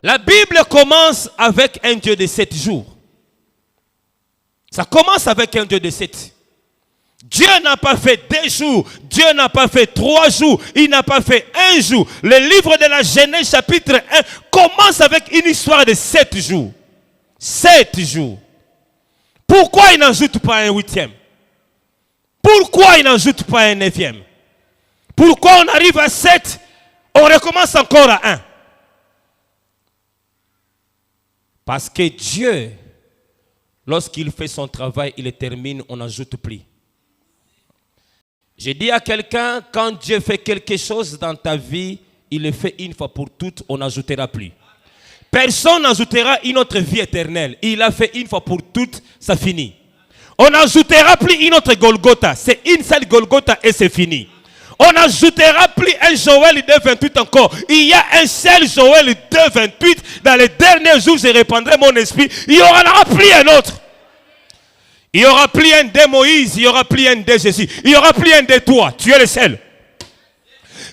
La Bible commence avec un Dieu de 7 jours. Ça commence avec un Dieu de 7. Dieu n'a pas fait 2 jours, Dieu n'a pas fait 3 jours, il n'a pas fait 1 jour. Le livre de la Genèse chapitre 1 commence avec une histoire de 7 jours. 7 jours. Pourquoi il n'ajoute pas un 8e? Pourquoi il n'ajoute pas un 9e? Pourquoi on arrive à 7, on recommence encore à 1? Parce que Dieu, lorsqu'il fait son travail, il le termine, on n'ajoute plus. J'ai dit à quelqu'un, quand Dieu fait quelque chose dans ta vie, il le fait une fois pour toutes, on n'ajoutera plus. Personne n'ajoutera une autre vie éternelle. Il a fait une fois pour toutes, ça finit. On n'ajoutera plus une autre Golgotha. C'est une seule Golgotha et c'est fini. On n'ajoutera plus un Joël 2,28 encore. Il y a un seul Joël 2,28. Dans les derniers jours, je répandrai mon esprit. Il n'y aura plus un autre. Il n'y aura plus un de Moïse. Il n'y aura plus un de Jésus. Il n'y aura plus un de toi. Tu es le seul.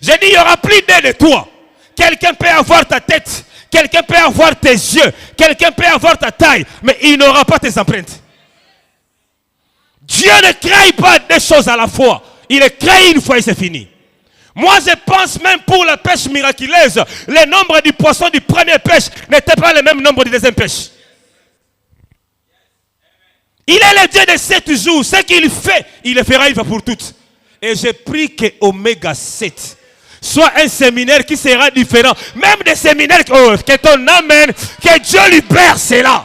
J'ai dit, il n'y aura plus d'un de toi. Quelqu'un peut avoir ta tête. Quelqu'un peut avoir tes yeux. Quelqu'un peut avoir ta taille. Mais il n'aura pas tes empreintes. Dieu ne crée pas deux choses à la fois. Il est créé une fois et c'est fini. Moi, je pense même pour la pêche miraculeuse, le nombre du poisson du premier pêche n'était pas le même nombre du deuxième pêche. Il est le Dieu de 7 jours. Ce qu'il fait, il le fera une fois pour toutes. Et je prie que Oméga 7 soit un séminaire qui sera différent. Même des séminaires que ton amen, que Dieu libère cela.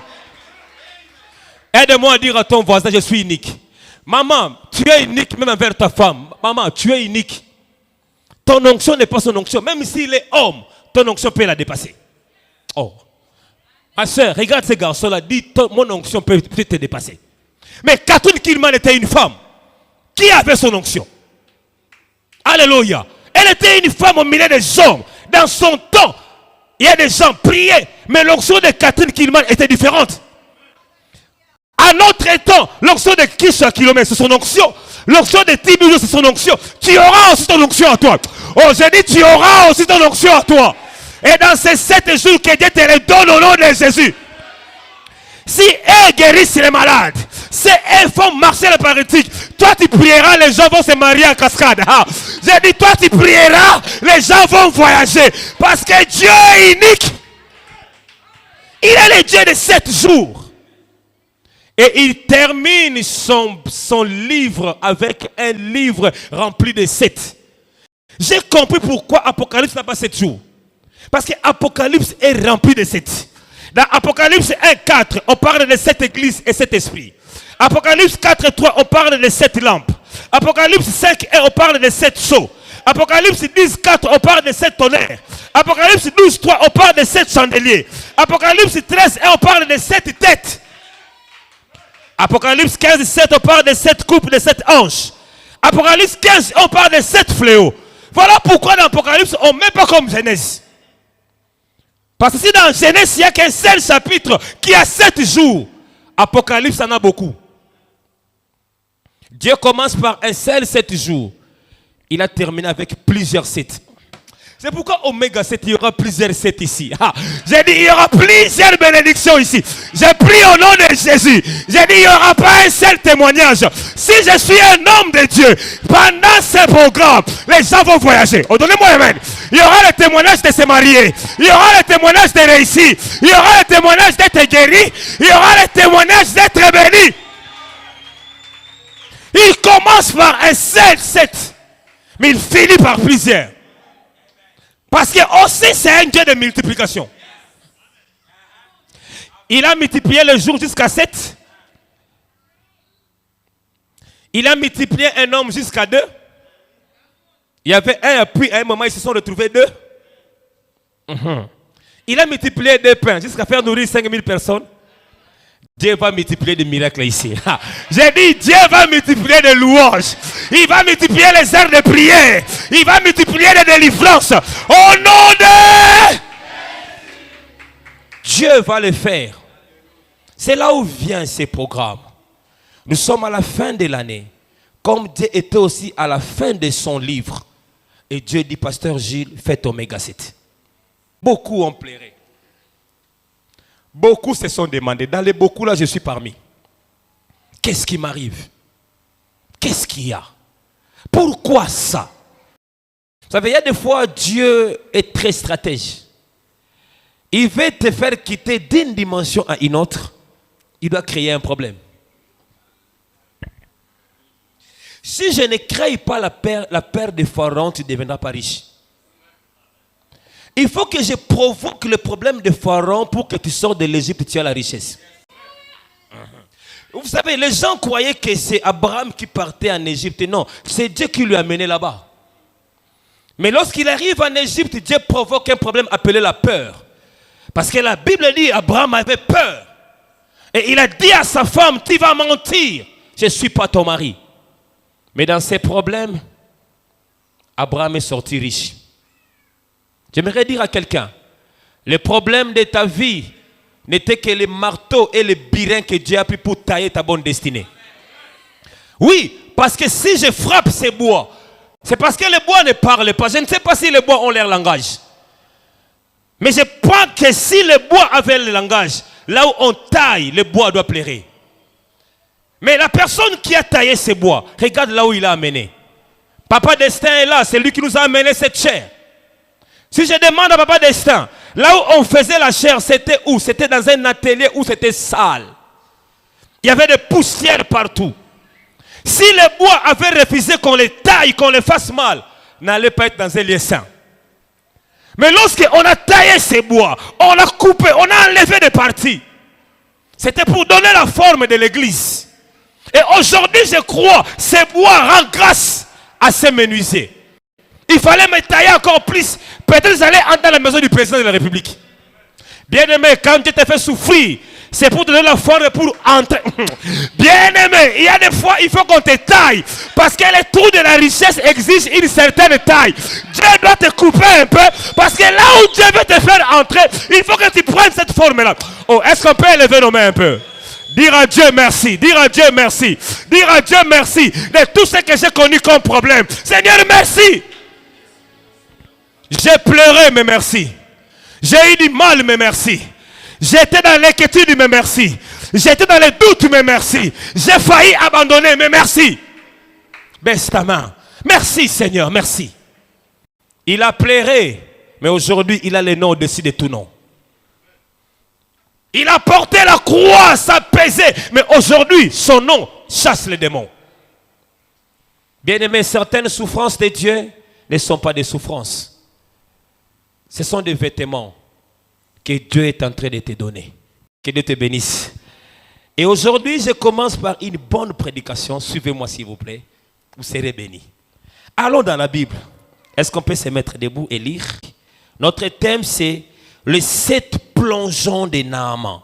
Aide-moi à dire à ton voisin, je suis unique. Maman, tu es unique même envers ta femme. Maman, tu es unique. Ton onction n'est pas son onction. Même s'il est homme, ton onction peut la dépasser. Oh. Ma soeur, regarde ce garçon-là. Dit, mon onction peut te dépasser. Mais Catherine Kilman était une femme. Qui avait son onction? Alléluia. Elle était une femme au milieu des hommes. Dans son temps, il y a des gens priaient. Mais l'onction de Catherine Kilman était différente. À notre temps, l'onction de Kisha Kilomètre, c'est son onction. L'onction de Tibuzo, c'est son onction. Tu auras aussi ton onction à toi. Oh, j'ai dit, tu auras aussi ton onction à toi. Et dans ces 7 jours que Dieu te les donne au nom de Jésus. Si elles guérissent les malades, si elles font marcher les paralytiques, toi tu prieras, les gens vont se marier en cascade. Ah. J'ai dit, toi tu prieras, les gens vont voyager. Parce que Dieu est unique. Il est le Dieu de 7 jours. Et il termine son livre avec un livre rempli de 7. J'ai compris pourquoi Apocalypse n'a pas 7 jours. Parce que Apocalypse est rempli de 7. Dans Apocalypse 1,4, on parle de 7 églises et 7 esprits. Apocalypse 4,3, on parle de 7 lampes. Apocalypse 5,1, on parle de 7 sceaux. Apocalypse 10,4, on parle de 7 tonnerres. Apocalypse 12,3, on parle de 7 chandeliers. Apocalypse 13,1, on parle de 7 têtes. Apocalypse 15,7, on parle de 7 coupes, de 7 hanches. Apocalypse 15, on parle de 7 fléaux. Voilà pourquoi dans Apocalypse, on ne met pas comme Genèse. Parce que si dans Genèse, il n'y a qu'un seul chapitre qui a 7 jours, Apocalypse en a beaucoup. Dieu commence par un seul 7 jours. Il a terminé avec plusieurs 7. C'est pourquoi Oméga 7, il y aura plusieurs 7 ici. Ah, j'ai dit, il y aura plusieurs bénédictions ici. J'ai pris au nom de Jésus. J'ai dit, il n'y aura pas un seul témoignage. Si je suis un homme de Dieu, pendant ce programme, les gens vont voyager. Oh, donnez-moi amen. Il y aura le témoignage de se marier. Il y aura le témoignage de réussir. Il y aura le témoignage d'être guéri. Il y aura le témoignage d'être béni. Il commence par un seul 7. Mais il finit par plusieurs. Parce que aussi c'est un Dieu de multiplication. Il a multiplié le jour jusqu'à 7. Il a multiplié un homme jusqu'à 2. Il y avait un, puis à un moment ils se sont retrouvés 2. Il a multiplié 2 pains jusqu'à faire nourrir 5000 personnes. Dieu va multiplier des miracles ici. J'ai dit, Dieu va multiplier des louanges. Il va multiplier les heures de prière. Il va multiplier les délivrances. Au nom de... Dieu va le faire. C'est là où vient ces programmes. Nous sommes à la fin de l'année. Comme Dieu était aussi à la fin de son livre. Et Dieu dit, Pasteur Gilles, faites Oméga 7. Beaucoup ont pleuré. Beaucoup se sont demandé. Dans les beaucoup là, je suis parmi. Qu'est-ce qui m'arrive? Qu'est-ce qu'il y a? Pourquoi ça? Vous savez, il y a des fois, Dieu est très stratège. Il veut te faire quitter d'une dimension à une autre. Il doit créer un problème. Si je ne crée pas la paire de Pharaon, tu ne deviendras pas riche. Il faut que je provoque le problème de Pharaon pour que tu sortes de l'Égypte et tu aies la richesse. Vous savez, les gens croyaient que c'est Abraham qui partait en Égypte. Non, c'est Dieu qui lui a mené là-bas. Mais lorsqu'il arrive en Égypte, Dieu provoque un problème appelé la peur. Parce que la Bible dit Abraham avait peur. Et il a dit à sa femme, tu vas mentir. Je ne suis pas ton mari. Mais dans ces problèmes, Abraham est sorti riche. J'aimerais dire à quelqu'un, le problème de ta vie n'était que les marteaux et les birins que Dieu a pris pour tailler ta bonne destinée. Oui, parce que si je frappe ces bois, c'est parce que les bois ne parlent pas. Je ne sais pas si les bois ont leur langage. Mais je pense que si les bois avaient le langage, là où on taille, le bois doit pleurer. Mais la personne qui a taillé ces bois, regarde là où il a amené. Papa Destin est là, c'est lui qui nous a amené cette chair. Si je demande à Papa Destin, là où on faisait la chair, c'était où? C'était dans un atelier où c'était sale. Il y avait des poussières partout. Si les bois avaient refusé qu'on les taille, qu'on les fasse mal, n'allait pas être dans un lieu saint. Mais lorsqu'on a taillé ces bois, on a coupé, on a enlevé des parties. C'était pour donner la forme de l'église. Et aujourd'hui, je crois, ces bois rendent grâce à ces menuisiers. Il fallait me tailler encore plus. Peut-être j'allais entrer dans la maison du président de la République. Bien aimé, quand tu t'es fait souffrir, c'est pour te donner la force pour entrer. Bien aimé, il y a des fois, il faut qu'on te taille. Parce que les trous de la richesse exigent une certaine taille. Dieu doit te couper un peu. Parce que là où Dieu veut te faire entrer, il faut que tu prennes cette forme-là. Oh, est-ce qu'on peut élever nos mains un peu? Dire à Dieu merci, dire à Dieu merci, dire à Dieu merci de tout ce que j'ai connu comme problème. Seigneur, merci. J'ai pleuré, mais merci. J'ai eu du mal, mais merci. J'étais dans l'inquiétude, mais merci. J'étais dans les doutes, mais merci. J'ai failli abandonner, mais merci. Baisse ta main. Merci Seigneur, merci. Il a pleuré, mais aujourd'hui il a le nom au-dessus de tout nom. Il a porté la croix, ça pesait, mais aujourd'hui son nom chasse les démons. Bien aimé, certaines souffrances de Dieu ne sont pas des souffrances. Ce sont des vêtements que Dieu est en train de te donner. Que Dieu te bénisse. Et aujourd'hui, je commence par une bonne prédication. Suivez-moi s'il vous plaît. Vous serez bénis. Allons dans la Bible. Est-ce qu'on peut se mettre debout et lire? Notre thème, c'est les 7 plongeons de Naaman.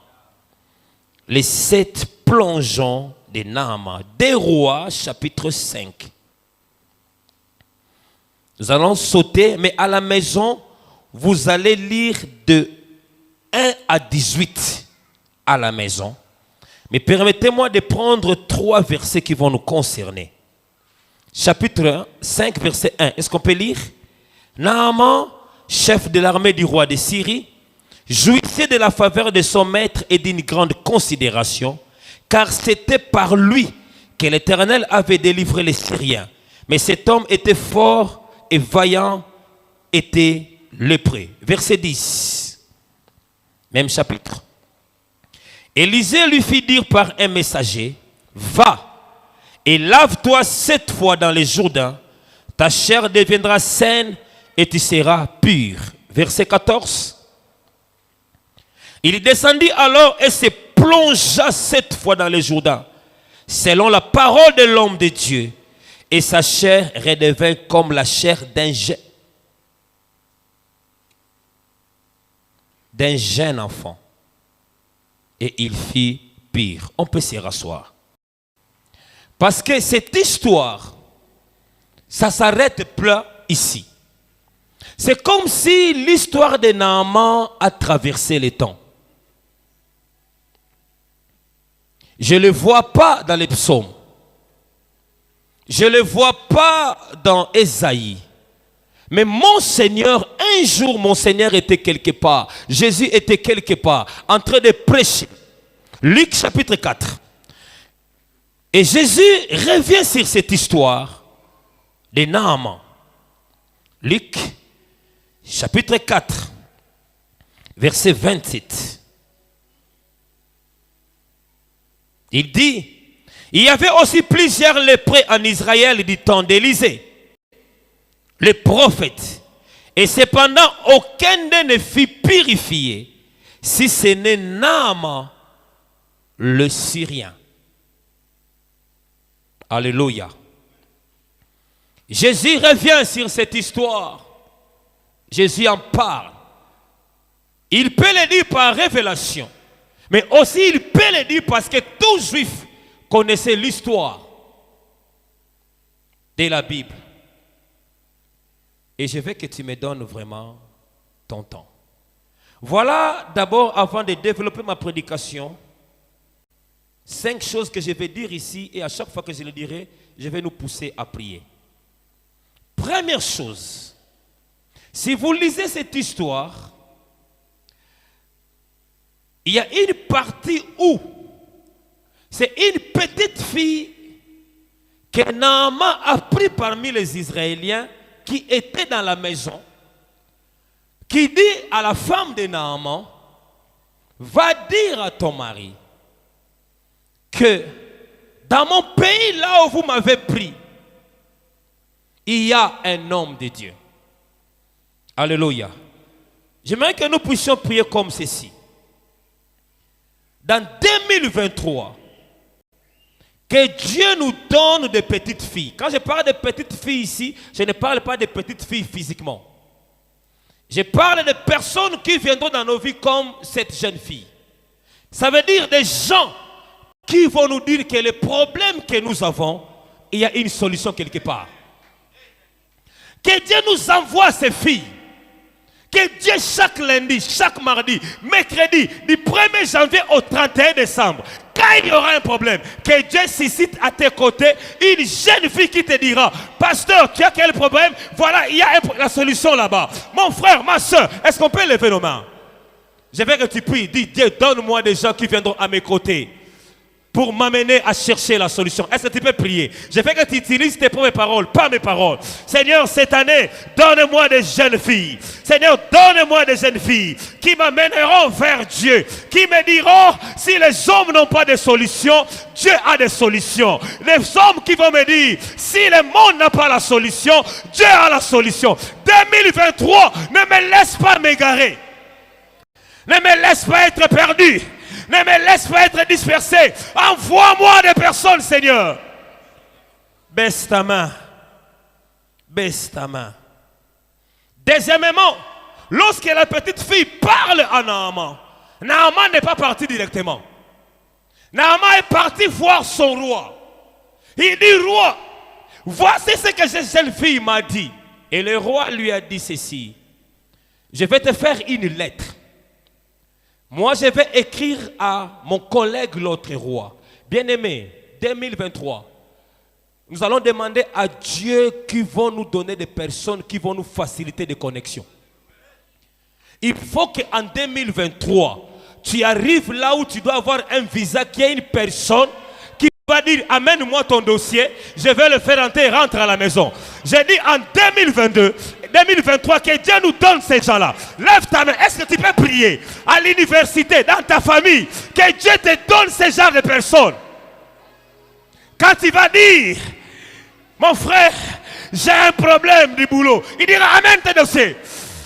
Les 7 plongeons de Naaman. Des Rois, chapitre 5. Nous allons sauter, mais à la maison, vous allez lire de 1 à 18 à la maison. Mais permettez-moi de prendre 3 versets qui vont nous concerner. Chapitre 5, verset 1. Est-ce qu'on peut lire? Naaman, chef de l'armée du roi de Syrie, jouissait de la faveur de son maître et d'une grande considération, car c'était par lui que l'Éternel avait délivré les Syriens. Mais cet homme était fort et vaillant, était lépreux. Verset 10. Même chapitre. Élisée lui fit dire par un messager, va et lave-toi 7 fois dans les Jourdains, ta chair deviendra saine et tu seras pur. Verset 14. Il descendit alors et se plongea 7 fois dans les Jourdains, selon la parole de l'homme de Dieu, et sa chair redevint comme la chair d'un jeune enfant. Et il fit pire. On peut s'y rasseoir. Parce que cette histoire, ça s'arrête plat ici. C'est comme si l'histoire de Naaman a traversé les temps. Je ne le vois pas dans les psaumes. Je ne le vois pas dans Ésaïe. Mais mon Seigneur, un jour, mon Seigneur était quelque part. Jésus était quelque part, en train de prêcher. Luc chapitre 4. Et Jésus revient sur cette histoire de Naaman. Luc chapitre 4, verset 27. Il dit, il y avait aussi plusieurs lépreux en Israël du temps d'Élisée, le prophète. Et cependant, aucun d'eux ne fut purifié, si ce n'est Naaman, le Syrien. Alléluia. Jésus revient sur cette histoire. Jésus en parle. Il peut le dire par révélation, mais aussi il peut le dire parce que tout juif connaissait l'histoire de la Bible. Et je veux que tu me donnes vraiment ton temps. Voilà d'abord, avant de développer ma prédication, 5 choses que je vais dire ici, et à chaque fois que je le dirai, je vais nous pousser à prier. Première chose, si vous lisez cette histoire, il y a une partie où c'est une petite fille que Naaman a pris parmi les Israéliens qui étaient dans la maison, qui dit à la femme de Naaman, va dire à ton mari que dans mon pays, là où vous m'avez pris, il y a un homme de Dieu. Alléluia. J'aimerais que nous puissions prier comme ceci. Dans 2023, que Dieu nous donne des petites filles. Quand je parle de petites filles ici, je ne parle pas de petites filles physiquement. Je parle de personnes qui viendront dans nos vies comme cette jeune fille. Ça veut dire des gens qui vont nous dire que les problèmes que nous avons, il y a une solution quelque part. Que Dieu nous envoie ces filles. Que Dieu chaque lundi, chaque mardi, mercredi, du 1er janvier au 31 décembre, quand il y aura un problème, que Dieu suscite à tes côtés une jeune fille qui te dira, pasteur, tu as quel problème? Voilà, il y a la solution là-bas. Mon frère, ma soeur, est-ce qu'on peut lever nos mains? Je veux que tu pries, dis, Dieu, donne-moi des gens qui viendront à mes côtés pour m'amener à chercher la solution. Est-ce que tu peux prier? Je veux que tu utilises tes propres paroles, pas mes paroles. Seigneur, cette année, donne-moi des jeunes filles. Seigneur, donne-moi des jeunes filles qui m'amèneront vers Dieu, qui me diront, si les hommes n'ont pas de solution, Dieu a des solutions. Les hommes qui vont me dire, si le monde n'a pas la solution, Dieu a la solution. 2023, ne me laisse pas m'égarer. Ne me laisse pas être perdu. Ne me laisse pas être dispersé. Envoie-moi des personnes, Seigneur. Baisse ta main. Baisse ta main. Deuxièmement, lorsque la petite fille parle à Naaman, Naaman n'est pas parti directement. Naaman est parti voir son roi. Il dit, roi, voici ce que cette jeune fille m'a dit. Et le roi lui a dit ceci. Je vais te faire une lettre. Moi, je vais écrire à mon collègue, l'autre roi. Bien-aimé, 2023, nous allons demander à Dieu qui vont nous donner des personnes qui vont nous faciliter des connexions. Il faut qu'en 2023, tu arrives là où tu dois avoir un visa, qui est une personne qui va dire, amène-moi ton dossier, je vais le faire entrer, rentre à la maison. J'ai dit en 2022, 2023, que Dieu nous donne ces gens-là. Lève ta main. Est-ce que tu peux prier à l'université, dans ta famille, que Dieu te donne ces genres de personnes? Quand tu vas dire, mon frère, j'ai un problème du boulot, il dira, amène tes dossiers.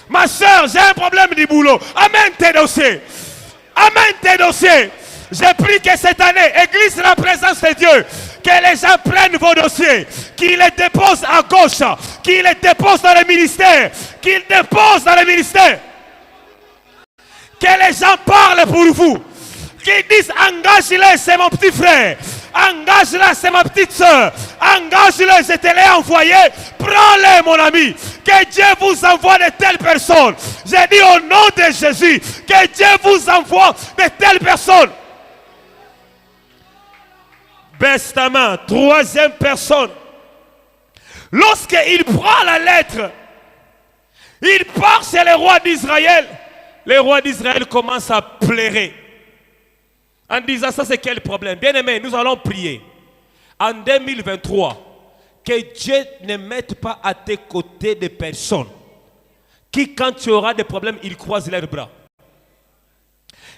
Ma soeur, j'ai un problème du boulot, amène tes dossiers. Amène tes dossiers. J'ai pris que cette année, Église la présence de Dieu, que les gens prennent vos dossiers, qu'ils les déposent à gauche, qu'ils les déposent dans le ministère, qu'ils déposent dans le ministère. Que les gens parlent pour vous, qu'ils disent, engage-les, c'est mon petit frère, engage-la, c'est ma petite soeur, engage-les, je te l'ai envoyé, prends-les mon ami. Que Dieu vous envoie de telles personnes. J'ai dit au nom de Jésus, que Dieu vous envoie de telles personnes. Baisse ta main. Troisième personne. Lorsqu'il prend la lettre, Il part chez les rois d'Israël. Les rois d'Israël commencent à pleurer. En disant, ça c'est quel problème? Bien aimé, nous allons prier. En 2023, que Dieu ne mette pas à tes côtés des personnes qui, quand tu auras des problèmes, ils croisent leurs bras.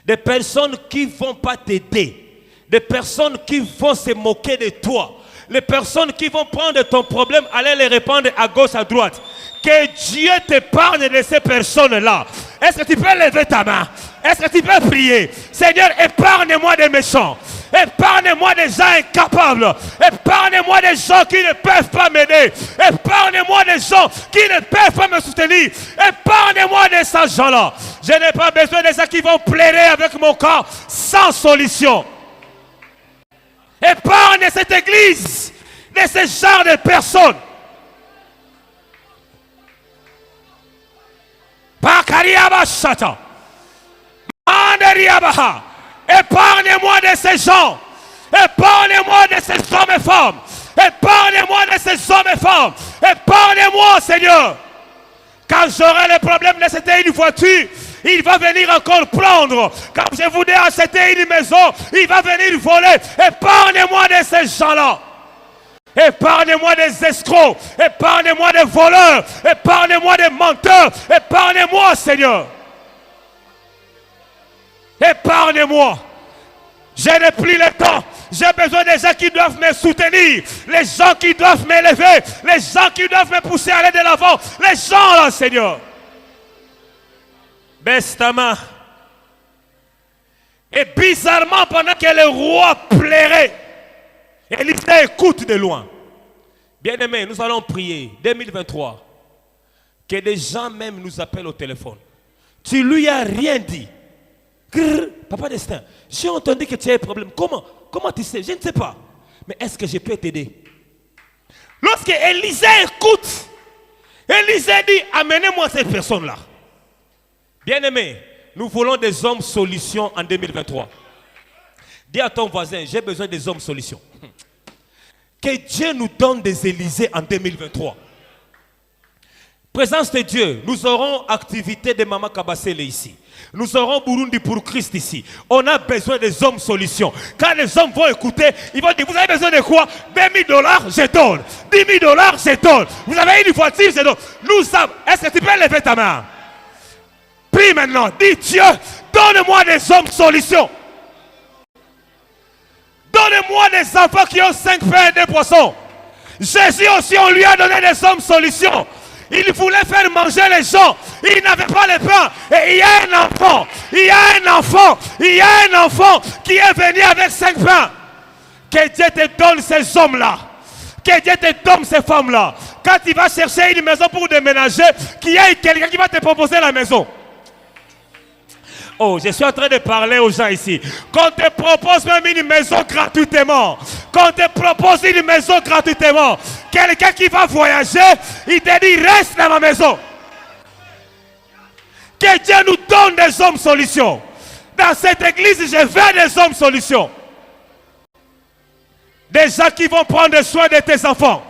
Des personnes qui ne vont pas t'aider. Des personnes qui vont se moquer de toi. Les personnes qui vont prendre ton problème, aller les répandre à gauche, à droite. Que Dieu t'épargne de ces personnes-là. Est-ce que tu peux lever ta main? Est-ce que tu peux prier? Seigneur, épargne-moi des méchants. Épargne-moi des gens incapables. Épargne-moi des gens qui ne peuvent pas m'aider. Épargne-moi des gens qui ne peuvent pas me soutenir. Épargne-moi de ces gens-là. Je n'ai pas besoin de ceux qui vont pleurer avec mon corps sans solution. Épargne cette église de ce genre de personnes. Épargne-moi de ces gens. Épargne-moi de ces hommes et femmes. Épargne-moi de ces hommes et femmes. Épargne-moi, Seigneur. Quand j'aurai le problème d'acheter une voiture, il va venir encore prendre. Quand je voudrais acheter une maison, il va venir voler. Épargne-moi de ces gens-là. Épargne-moi des escrocs. Épargne-moi des voleurs. Épargne-moi des menteurs. Épargne-moi, Seigneur. Épargne-moi. Je n'ai plus le temps. J'ai besoin des gens qui doivent me soutenir. Les gens qui doivent m'élever. Les gens qui doivent me pousser à aller de l'avant. Les gens là, Seigneur. Baisse ta main. Et bizarrement, pendant que le roi pleurait, Élisée écoute de loin. Bien-aimés, nous allons prier. 2023. Que des gens même nous appellent au téléphone. Tu lui as rien dit. Grrr, Papa Destin, j'ai entendu que tu as un problème. Comment tu sais? Je ne sais pas. Mais est-ce que je peux t'aider? Lorsque Élisée écoute, Élisée dit, amenez-moi cette personne-là. Bien-aimé, nous voulons des hommes solutions en 2023. Dis à ton voisin, j'ai besoin des hommes solutions. Que Dieu nous donne des Élysées en 2023. Présence de Dieu, nous aurons activité de Mama Kabasele ici. Nous aurons Burundi pour Christ ici. On a besoin des hommes solutions. Quand les hommes vont écouter, ils vont dire, vous avez besoin de quoi? 20 000 $, je donne. 10 000 $, je donne. Vous avez une voiture, je donne. Nous sommes. Est-ce que tu peux lever ta main? Prie maintenant. Dis, Dieu, donne-moi des hommes solutions. Donne-moi des enfants qui ont 5 pains et 2 poissons. Jésus aussi, on lui a donné des hommes solutions. Il voulait faire manger les gens. Il n'avait pas le pain. Et il y a un enfant. Il y a un enfant. Il y a un enfant qui est venu avec 5 pains. Que Dieu te donne ces hommes-là. Que Dieu te donne ces femmes-là. Quand tu vas chercher une maison pour déménager, qu'il y ait quelqu'un qui va te proposer la maison. Oh, je suis en train de parler aux gens ici. Qu'on te propose même une maison gratuitement. Qu'on te propose une maison gratuitement. Quelqu'un qui va voyager, il te dit reste dans ma maison. Que Dieu nous donne des hommes solutions. Dans cette église, je veux des hommes solutions. Des gens qui vont prendre soin de tes enfants.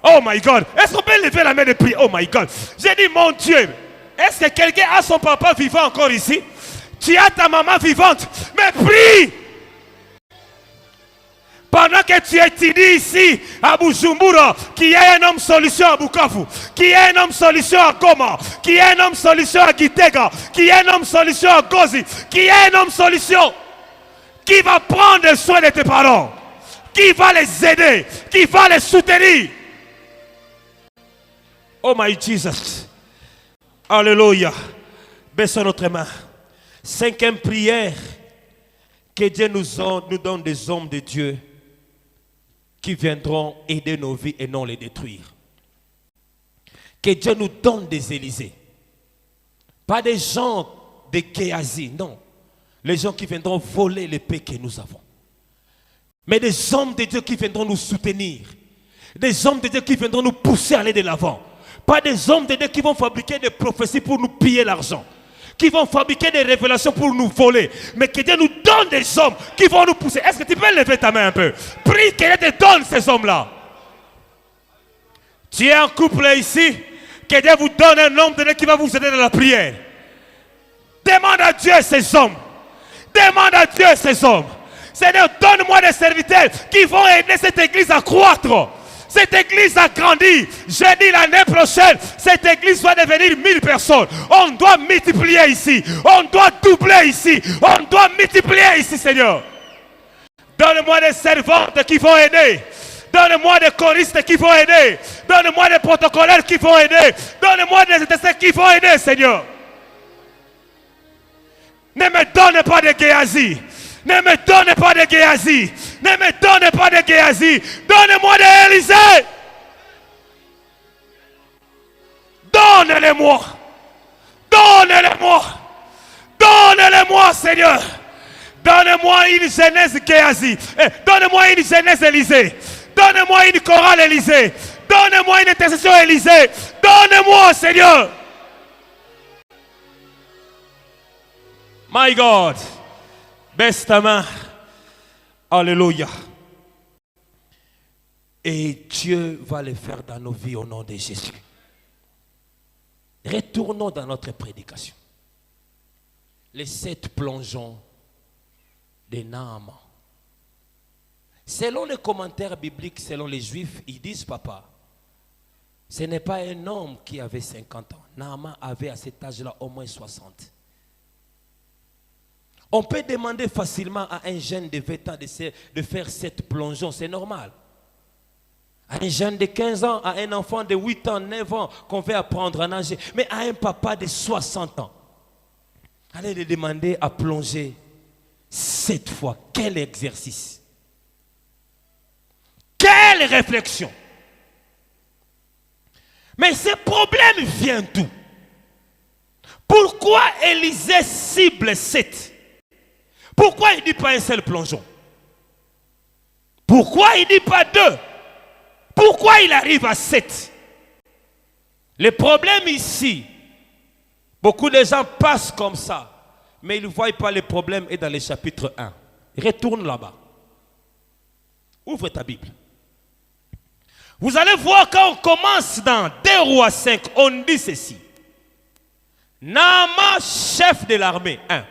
Oh my God. Est-ce qu'on peut lever la main de prier? Oh my God. J'ai dit mon Dieu. Est-ce que quelqu'un a son papa vivant encore ici? Tu as ta maman vivante. Mais prie. Pendant que tu étudies ici à Bujumbura, qu'il y ait un homme solution à Bukavu, qu'il y ait un homme solution à Goma, qu'il y ait un homme solution à Gitega, qu'il y ait un homme solution à Gozi, qu'il y ait un homme solution qui va prendre soin de tes parents, qui va les aider, qui va les soutenir. Oh my Jesus. Alléluia. Baissons notre main. 5e prière. Que Dieu nous donne des hommes de Dieu qui viendront aider nos vies et non les détruire. Que Dieu nous donne des Élysées. Pas des gens de Géasi, non. Les gens qui viendront voler les paix que nous avons. Mais des hommes de Dieu qui viendront nous soutenir. Des hommes de Dieu qui viendront nous pousser à aller de l'avant. Pas des hommes de Dieu qui vont fabriquer des prophéties pour nous piller l'argent. Qui vont fabriquer des révélations pour nous voler. Mais que Dieu nous donne des hommes qui vont nous pousser. Est-ce que tu peux lever ta main un peu? Prie que Dieu te donne ces hommes-là. Tu es en couple ici. Que Dieu vous donne un homme donné qui va vous aider dans la prière. Demande à Dieu ces hommes. Demande à Dieu ces hommes. Seigneur, donne-moi des serviteurs qui vont aider cette église à croître. Cette église a grandi. Je dis l'année prochaine, cette église va devenir 1000 personnes. On doit multiplier ici. On doit doubler ici. On doit multiplier ici, Seigneur. Donne-moi des servantes qui vont aider. Donne-moi des choristes qui vont aider. Donne-moi des protocolaires qui vont aider. Donne-moi des intercesseurs qui vont aider, Seigneur. Ne me donne pas de Géasi. Ne me donne pas de Géasi. Ne me donne pas de Géasi. Donne-moi de Élisée. Donne-les-moi. Donne-les-moi. Donne-les-moi, Seigneur. Donne-moi une jeunesse Géasi. Donne-moi une jeunesse Élisée. Donne-moi une chorale Élisée. Donne-moi une intercession Élisée. Donne-moi, Seigneur. My God. Baisse ta main. Alléluia. Et Dieu va le faire dans nos vies au nom de Jésus. Retournons dans notre prédication. Les 7 plongeons de Naaman. Selon les commentaires bibliques, selon les Juifs, ils disent, papa, ce n'est pas un homme qui avait 50 ans. Naaman avait à cet âge-là au moins 60. On peut demander facilement à un jeune de 20 ans de faire 7 plongeons, c'est normal. À un jeune de 15 ans, à un enfant de 8 ans, 9 ans, qu'on veut apprendre à nager. Mais à un papa de 60 ans, allez lui demander à plonger 7 fois. Quel exercice! Quelle réflexion! Mais ce problème vient d'où? Pourquoi Élisée cible 7? Pourquoi il ne dit pas un seul plongeon? Pourquoi il ne dit pas 2? Pourquoi il arrive à 7? Le problème ici, beaucoup de gens passent comme ça, mais ils ne voient pas le problème est dans le chapitre 1. Retourne là-bas. Ouvre ta Bible. Vous allez voir quand on commence dans 2 Rois 5, on dit ceci. Naaman, chef de l'armée. 1.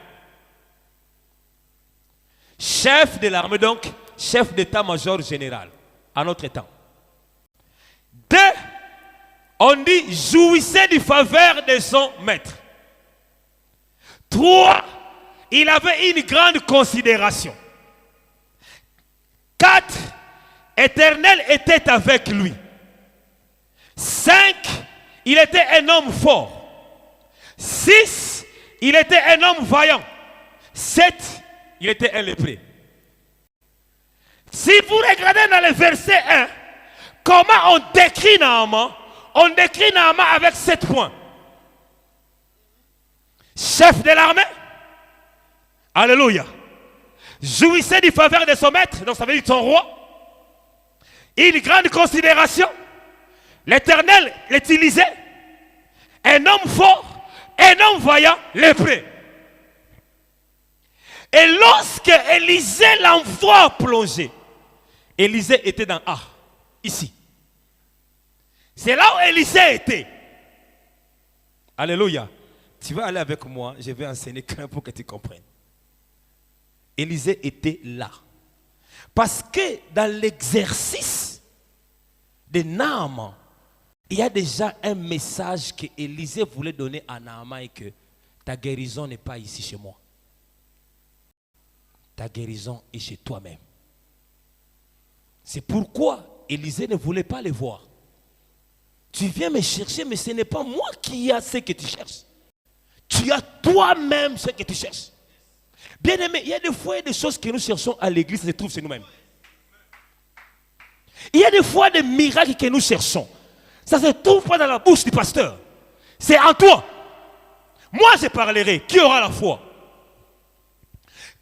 Chef de l'armée, donc, chef d'état-major général, à notre temps. 2, on dit, jouissait du faveur de son maître. 3, il avait une grande considération. 4, Éternel était avec lui. 5, il était un homme fort. 6, il était un homme vaillant. 7, il était un lépreux. Si vous regardez dans le verset 1, comment on décrit Naaman? On décrit Naaman avec 7 points. Chef de l'armée. Alléluia. Jouissait du faveur de son maître, donc ça veut dire son roi. Une grande considération. L'Éternel l'utilisait. Un homme fort, un homme vaillant, lépreux. Et lorsque Élisée l'envoie plonger, Élisée était dans A, ici. C'est là où Élisée était. Alléluia. Tu vas aller avec moi, je vais enseigner pour que tu comprennes. Élisée était là. Parce que dans l'exercice de Naaman, il y a déjà un message que Élisée voulait donner à Naaman et que ta guérison n'est pas ici chez moi. Ta guérison est chez toi-même. C'est pourquoi Élisée ne voulait pas le voir. Tu viens me chercher, mais ce n'est pas moi qui ai ce que tu cherches. Tu as toi-même ce que tu cherches. Bien aimé, il y a des fois des choses que nous cherchons à l'église, ça se trouve chez nous-mêmes. Il y a des fois des miracles que nous cherchons. Ça ne se trouve pas dans la bouche du pasteur. C'est en toi. Moi, je parlerai. Qui aura la foi?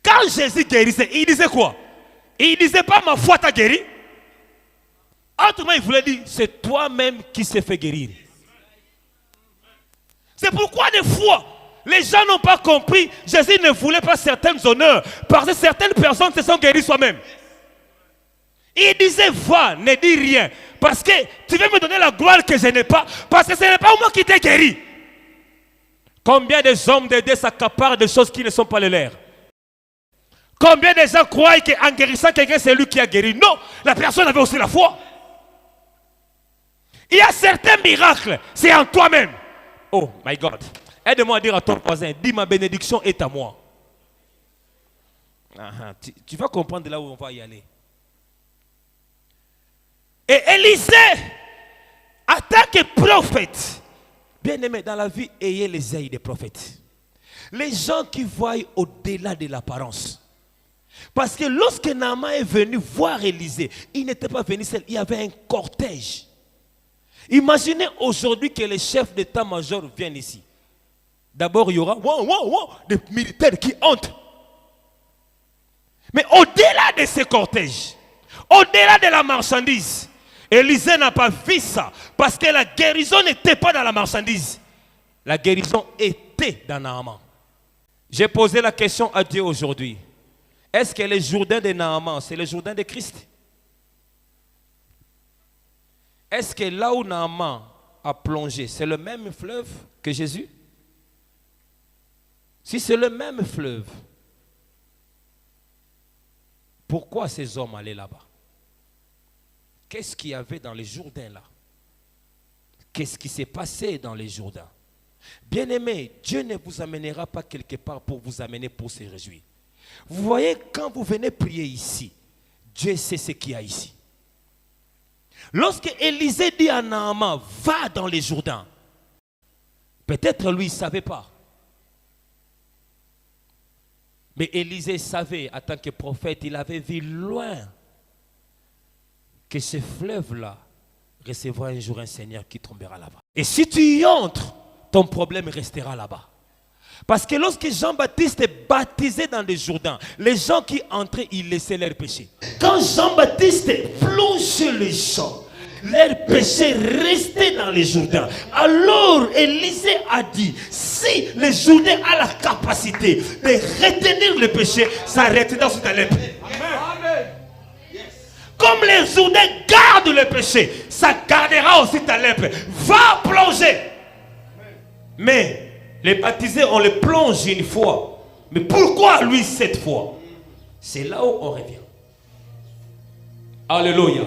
Quand Jésus guérissait, il disait quoi? Il ne disait pas ma foi t'a guéri. Autrement, il voulait dire c'est toi-même qui s'est fait guérir. C'est pourquoi des fois, les gens n'ont pas compris. Jésus ne voulait pas certains honneurs parce que certaines personnes se sont guéries soi-même. Il disait, va, ne dis rien. Parce que tu veux me donner la gloire que je n'ai pas. Parce que ce n'est pas moi qui t'ai guéri. Combien des hommes de Dieu s'accaparent de choses qui ne sont pas les leurs? Combien de gens croient qu'en guérissant quelqu'un, c'est lui qui a guéri? Non, la personne avait aussi la foi. Il y a certains miracles, c'est en toi-même. Oh my God. Aide-moi à dire à ton voisin, dis ma bénédiction est à moi. Tu vas comprendre là où on va y aller. Et Élisée, en tant que prophète, bien aimé, dans la vie, ayez les yeux des prophètes. Les gens qui voient au-delà de l'apparence. Parce que lorsque Naaman est venu voir Élisée, il n'était pas venu seul, il y avait un cortège. Imaginez aujourd'hui que les chefs d'état-major viennent ici. D'abord, il y aura des militaires qui entrent. Mais au-delà de ces cortèges, au-delà de la marchandise, Élisée n'a pas vu ça. Parce que la guérison n'était pas dans la marchandise. La guérison était dans Naaman. J'ai posé la question à Dieu aujourd'hui. Est-ce que le Jourdain de Naaman, c'est le Jourdain de Christ? Est-ce que là où Naaman a plongé, c'est le même fleuve que Jésus? Si c'est le même fleuve, pourquoi ces hommes allaient là-bas? Qu'est-ce qu'il y avait dans les Jourdains là? Qu'est-ce qui s'est passé dans les Jourdains? Bien-aimés, Dieu ne vous amènera pas quelque part pour vous amener pour se réjouir. Vous voyez, quand vous venez prier ici, Dieu sait ce qu'il y a ici. Lorsque Élisée dit à Naaman, va dans les Jourdains, peut-être lui, il ne savait pas. Mais Élisée savait, en tant que prophète, il avait vu loin que ce fleuve-là recevra un jour un Seigneur qui tombera là-bas. Et si tu y entres, ton problème restera là-bas. Parce que lorsque Jean-Baptiste est baptisé dans les Jourdains, les gens qui entraient, ils laissaient leurs péchés. Quand Jean-Baptiste plongeait les gens, leurs péchés restaient dans les Jourdains. Alors Élisée a dit, si les Jourdains ont la capacité de retenir le péché, ça retiendra sur ta lèpre. Comme les Jourdains gardent le péché, ça gardera aussi ta lèpre. Va plonger. Mais les baptisés, on les plonge une fois. Mais pourquoi lui cette fois? C'est là où on revient. Alléluia.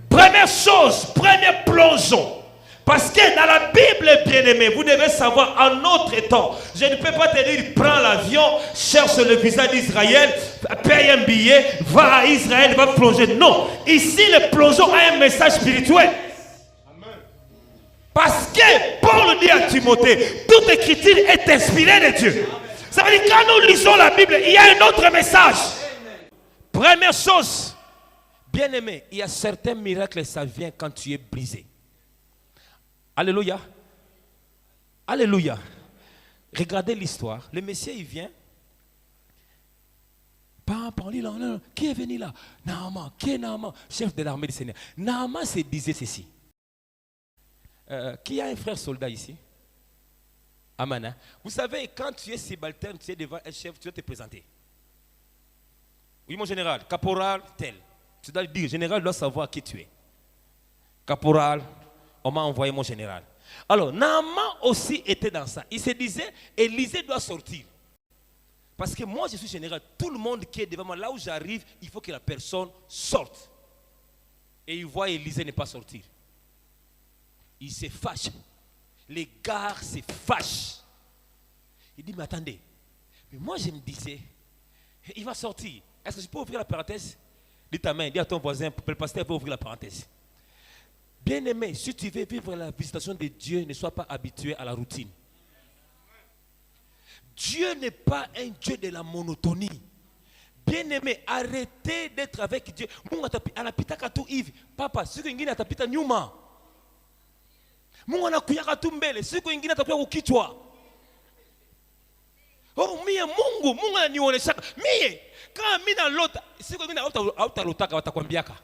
Première chose, premier plongeon. Parce que dans la Bible, bien-aimé, vous devez savoir, en notre temps, je ne peux pas te dire, prends l'avion, cherche le visa d'Israël, paye un billet, va à Israël, va plonger. Non, ici le plongeon a un message spirituel. Parce que Paul dit à Timothée, toute écriture est inspirée de Dieu. Ça veut dire que quand nous lisons la Bible, il y a un autre message. Première chose, bien-aimé, il y a certains miracles, ça vient quand tu es brisé. Alléluia. Alléluia. Regardez l'histoire. Le Messie, il vient. Qui est venu là? Naaman. Qui est Naaman? Chef de l'armée du Seigneur. Naaman se disait ceci. Qui a un frère soldat ici? Amen. Hein? Vous savez, quand tu es subalterne, tu es devant un chef, tu dois te présenter. Oui, mon général, caporal, tel. Tu dois dire, général doit savoir qui tu es. Caporal, on m'a envoyé mon général. Alors, Naaman aussi était dans ça. Il se disait, Élisée doit sortir. Parce que moi, je suis général. Tout le monde qui est devant moi, là où j'arrive, il faut que la personne sorte. Et il voit Élisée ne pas sortir. Il se fâche. Les gars se fâchent. Il dit, mais attendez. Mais moi, je me disais, il va sortir. Est-ce que je peux ouvrir la parenthèse? Dis ta main, dis à ton voisin, le pasteur peut ouvrir la parenthèse. Bien-aimé, si tu veux vivre la visitation de Dieu, ne sois pas habitué à la routine. Dieu n'est pas un Dieu de la monotonie. Bien-aimé, arrêtez d'être avec Dieu. Papa, si tu es atapita nyuma. Mungu anakuyaka tu mbele, siku ingine atakuja kukichwa. Oh, mie Mungu ananionyesha. Mie kama mimi na lota, siku ingine hautalotaka watakwambiaka.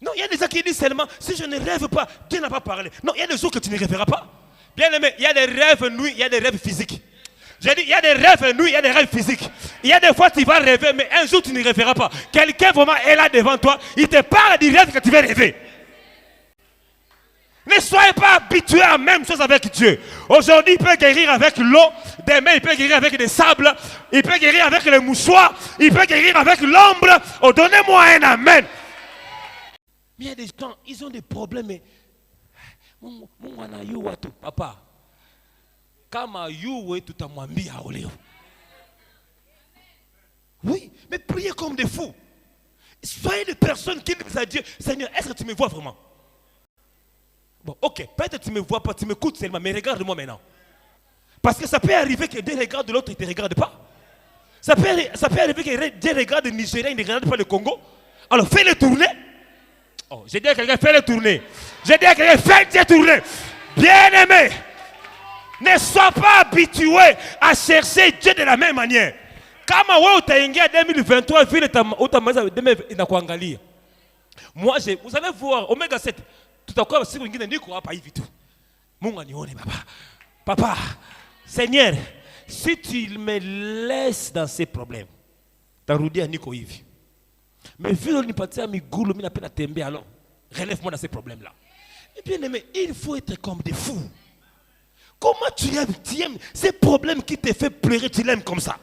Non, il y a des gens qui disent seulement, si je ne rêve pas, Dieu n'a pas parlé. Non, il y a des jours que tu ne rêveras pas. Bien aimé, il y a des rêves nuits, il y a des rêves physiques. J'ai dit, il y a des rêves nuits, il y a des rêves physiques. Il y a des fois tu vas rêver, mais un jour tu ne rêveras pas. Quelqu'un vraiment est là devant toi, il te parle du rêve que tu vas rêver. Ne soyez pas habitués à la même chose avec Dieu. Aujourd'hui, il peut guérir avec l'eau. Demain, il peut guérir avec des sables. Il peut guérir avec les mouchoirs. Il peut guérir avec l'ombre. Oh, donnez-moi un amen. Mais il y a des gens, ils ont des problèmes. Mais... Papa, kama yuwe tutamwambia oleo. Oui, mais priez comme des fous. Soyez des personnes qui disent à Dieu, Seigneur, est-ce que tu me vois vraiment? Bon, ok, peut-être tu ne me vois pas, tu m'écoutes seulement, mais regarde-moi maintenant. Parce que ça peut arriver que Dieu regarde l'autre et ne te regarde pas. Ça peut arriver que Dieu regarde le Nigeria et ne regarde pas le Congo. Alors fais-le tourner. Oh, j'ai dit à quelqu'un, fais-le tourner. J'ai dit à quelqu'un, fais-le tourner. Bien-aimé, ne sois pas habitué à chercher Dieu de la même manière. Kama wewe utaingia 2023 vile utamaliza 2000 moi, vous allez voir, Omega 7. Tutakuwa siku nyingine niko hapa hivi tu. Mungu anione baba. Papa, Seigneur, si tu me laisses dans ces problèmes, tarudia niko hivi. Mais vile unipatia migulu mimi napenda tembea alors, relève-moi dans ces problèmes-là. Et bien aimé, il faut être comme des fous. Comment tu aimes ces problèmes qui te fait pleurer, tu l'aimes comme ça?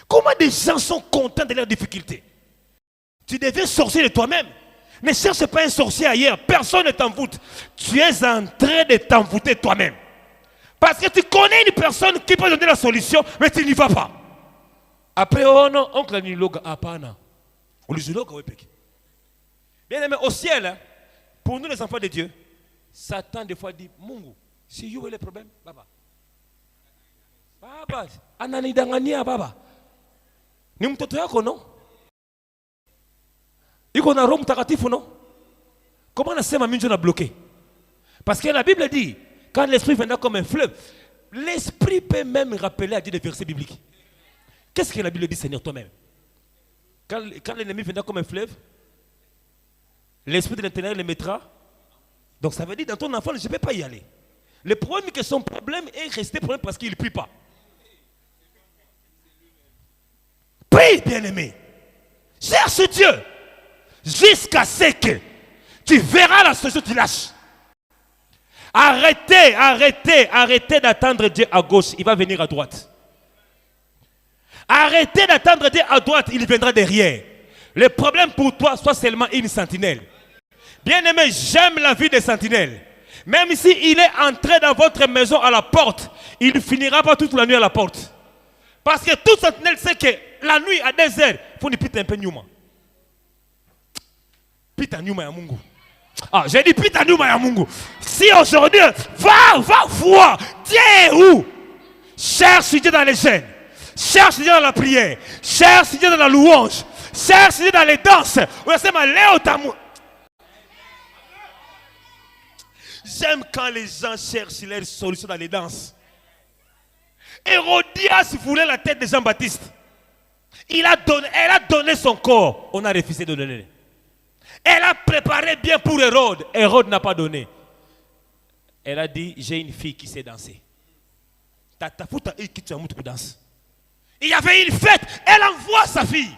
Comment des gens sont contents de leurs difficultés? Tu devais sortir de toi-même. Ne cherche pas un sorcier ailleurs. Personne ne t'envoûte. Tu es en train de t'envoûter toi-même. Parce que tu connais une personne qui peut donner la solution, mais tu n'y vas pas. Après, oh non, oncle Niloga, apana. Bien aimé, au ciel, pour nous les enfants de Dieu, Satan des fois dit, Mungu, c'est you le problème, baba. Baba, ananidangania baba. Ni mtoto yako non? Iko na Roho Mtakatifu non? Comment nasema mimi ndio bloqué? Parce que la Bible dit, quand l'esprit viendra comme un fleuve, l'esprit peut même rappeler à Dieu des versets bibliques. Qu'est-ce que la Bible dit, Seigneur, toi-même? Quand l'ennemi viendra comme un fleuve, l'esprit de l'intérieur le mettra. Donc ça veut dire, dans ton enfant, je ne peux pas y aller. Le problème est que son problème est resté problème parce qu'il ne prie pas. Prie, bien-aimé. Cherche Dieu. Jusqu'à ce que tu verras la solution, tu lâches. Arrêtez d'attendre Dieu à gauche, il va venir à droite. Arrêtez d'attendre Dieu à droite, il viendra derrière. Le problème pour toi, soit seulement une sentinelle. Bien-aimé, j'aime la vie des sentinelles. Même s'il est entré dans votre maison à la porte, il ne finira pas toute la nuit à la porte. Parce que toute sentinelle sait que la nuit à 2 heures, il faut ne piter un peu Numa. Pita Numa ya Mungu. Ah, j'ai dit Pita Numa ya Mungu. Si aujourd'hui, va voir, Dieu est où? Cherche Dieu dans les jeûnes. Cherche Dieu dans la prière. Cherche Dieu dans la louange. Cherche Dieu dans les danses. J'aime quand les gens cherchent leur solution dans les danses. Hérodias voulait la tête de Jean-Baptiste. Elle a donné son corps. On a refusé de donner. Elle a préparé bien pour Hérode. Hérode n'a pas donné. Elle a dit, j'ai une fille qui sait danser. Il y avait une fête. Elle envoie sa fille.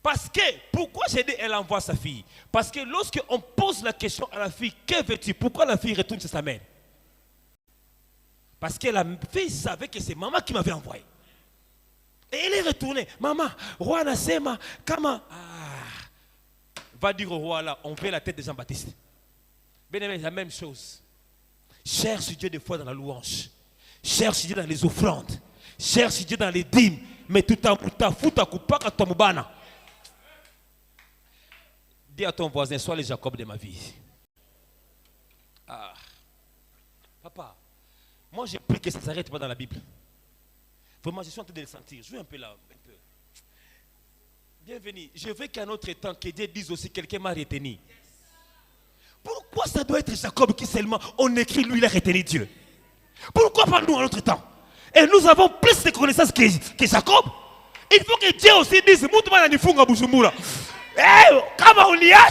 Parce que, pourquoi j'ai dit elle envoie sa fille? Parce que lorsqu'on pose la question à la fille, que veux-tu? Pourquoi la fille retourne chez sa mère? Parce que la fille savait que c'est maman qui m'avait envoyé. Et elle est retournée. Maman, roi Nasema, comment? Va dire au roi là, on veut la tête de Jean-Baptiste. Bien aimé, la même chose. Cherche Dieu des fois dans la louange. Cherche Dieu dans les offrandes. Cherche Dieu dans les dîmes. Mais tout en fouta kupaka tomubana. Dis à ton voisin, sois le Jacob de ma vie. Ah. Papa, moi j'ai pris que ça ne s'arrête pas dans la Bible. Vraiment, je suis en train de le sentir. Je vais un peu là. Un peu. Bienvenue. Je veux qu'à notre temps, que Dieu dise aussi, quelqu'un m'a retenu. Pourquoi ça doit être Jacob qui seulement, on écrit, lui, il a retenu Dieu? Pourquoi pas nous à notre temps? Et nous avons plus de connaissances que Jacob. Il faut que Dieu aussi dise, comment on y a,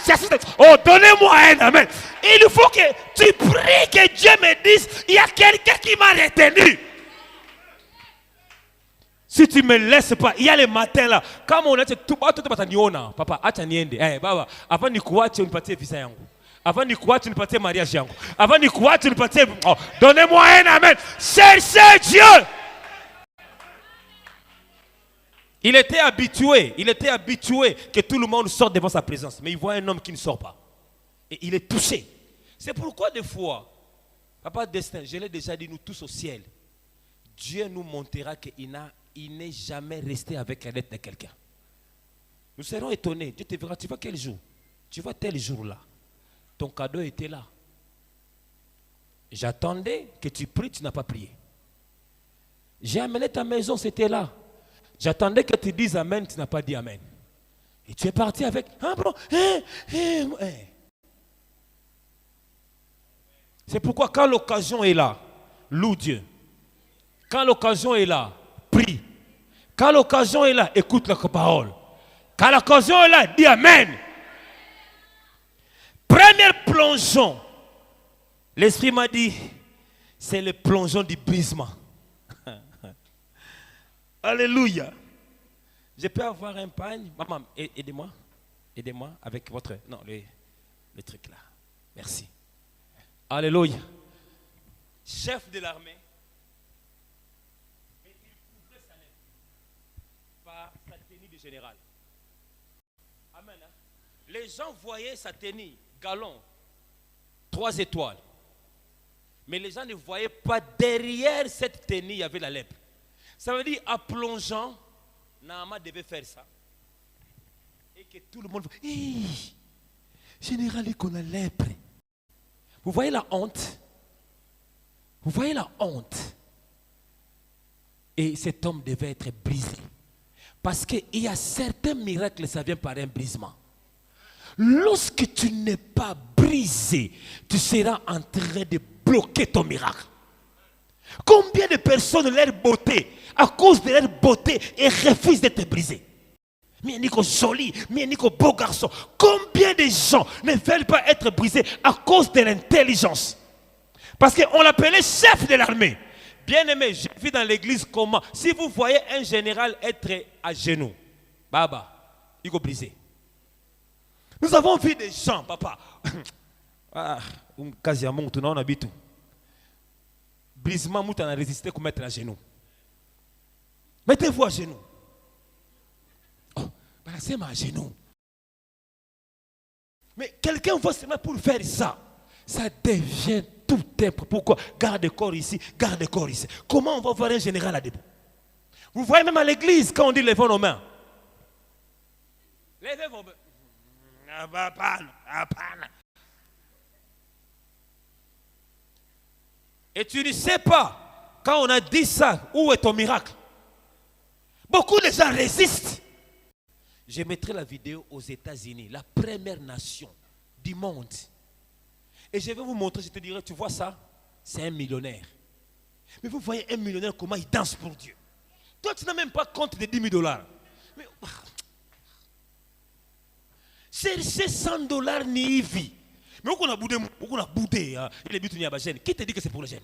oh, donnez-moi un amen. Il faut que tu pries que Dieu me dise, il y a quelqu'un qui m'a retenu. Si tu ne me laisses pas, il y a les matins là. Comme on a tout papa, baba, avant de quoi tu ne partais visa yangu. Avant de quoi tu ne partais mariage yangu. Avant de quoi tu ne partais. Oh, donnez-moi un amen. Cherchez Dieu. Il était habitué que tout le monde sorte devant sa présence. Mais il voit un homme qui ne sort pas. Et il est touché. C'est pourquoi des fois, Papa Destin, je l'ai déjà dit, nous tous au ciel, Dieu nous montrera qu'il n'est jamais resté avec la lettre de quelqu'un. Nous serons étonnés. Dieu te verra, tu vois quel jour? Tu vois tel jour-là. Ton cadeau était là. J'attendais que tu pries, tu n'as pas prié. J'ai amené ta maison, c'était là. J'attendais que tu dises Amen, tu n'as pas dit Amen. Et tu es parti avec... Ah bon, C'est pourquoi quand l'occasion est là, loue Dieu. Quand l'occasion est là, prie. Quand l'occasion est là, écoute la parole. Quand l'occasion est là, dis Amen. Premier plongeon. L'Esprit m'a dit, c'est le plongeon du brisement. Alléluia. Je peux avoir un pagne. Maman, aidez-moi. Aidez-moi avec votre... Non, le truc là. Merci. Alléluia. Chef de l'armée. Et il couvrait sa lettre par sa tenue de général. Amen. Hein? Les gens voyaient sa tenue, galon, 3 étoiles. Mais les gens ne voyaient pas derrière cette tenue, il y avait la lèpre. Ça veut dire, en plongeant, Naaman devait faire ça. Et que tout le monde... Hey, général, il qu'on a lèpre. Vous voyez la honte? Vous voyez la honte? Et cet homme devait être brisé. Parce qu'il y a certains miracles, ça vient par un brisement. Lorsque tu n'es pas brisé, tu seras en train de bloquer ton miracle. Combien de personnes, leur beauté, à cause de leur beauté, et refusent d'être brisées? Mais Nico joli, mais Nico beau garçon. Combien de gens ne veulent pas être brisés à cause de l'intelligence? Parce qu'on l'appelait chef de l'armée. Bien aimé, j'ai vu dans l'église comment, si vous voyez un général être à genoux, Baba, il va briser. Nous avons vu des gens, papa. Brisement, on a résisté pour mettre à genoux. Mettez-vous à genoux. Oh, c'est à genoux. Mais quelqu'un va se mettre pour faire ça. Ça devient tout un... Pourquoi? Garde corps ici, garde corps ici. Comment on va voir un général à debout? Vous voyez même à l'église, quand on dit levez nos mains. Levez vos mains. Et tu ne sais pas, quand on a dit ça, où est ton miracle? Beaucoup de gens résistent. Je mettrai la vidéo aux États-Unis, la première nation du monde. Et je vais vous montrer, je te dirai, tu vois ça? C'est un millionnaire. Mais vous voyez un millionnaire, comment il danse pour Dieu. Toi, tu n'as même pas compte de 10 000 $. Mais, chercher 100 $, ni y vit. Mais on a boudé, il est buté à la gêne. Qui te dit que c'est pour la gêne?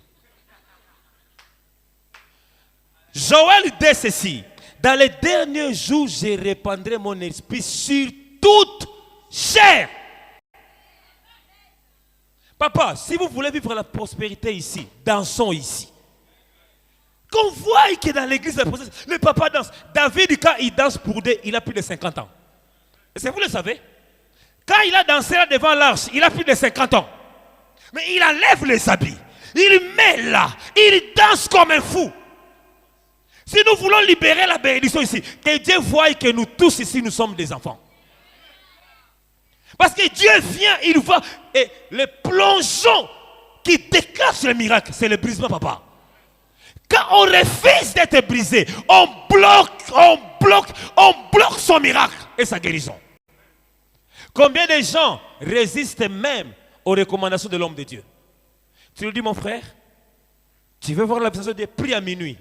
Joël dit ceci. Dans les derniers jours, je répandrai mon esprit sur toute chair. Papa, si vous voulez vivre la prospérité ici, dansons ici. Qu'on voit que dans l'église, le papa danse. David, quand il danse pour Dieu, il a plus de 50 ans. Est-ce que vous le savez? Quand il a dansé là devant l'arche, il a plus de 50 ans. Mais il enlève les habits. Il met là. Il danse comme un fou. Si nous voulons libérer la bénédiction ici, que Dieu voie que nous tous ici, nous sommes des enfants. Parce que Dieu vient, il voit. Et le plongeon qui déclenche le miracle, c'est le brisement, papa. Quand on refuse d'être brisé, on bloque son miracle et sa guérison. Combien de gens résistent même aux recommandations de l'homme de Dieu? Tu le dis, mon frère? Tu veux voir la puissance de Dieu? Prie à minuit.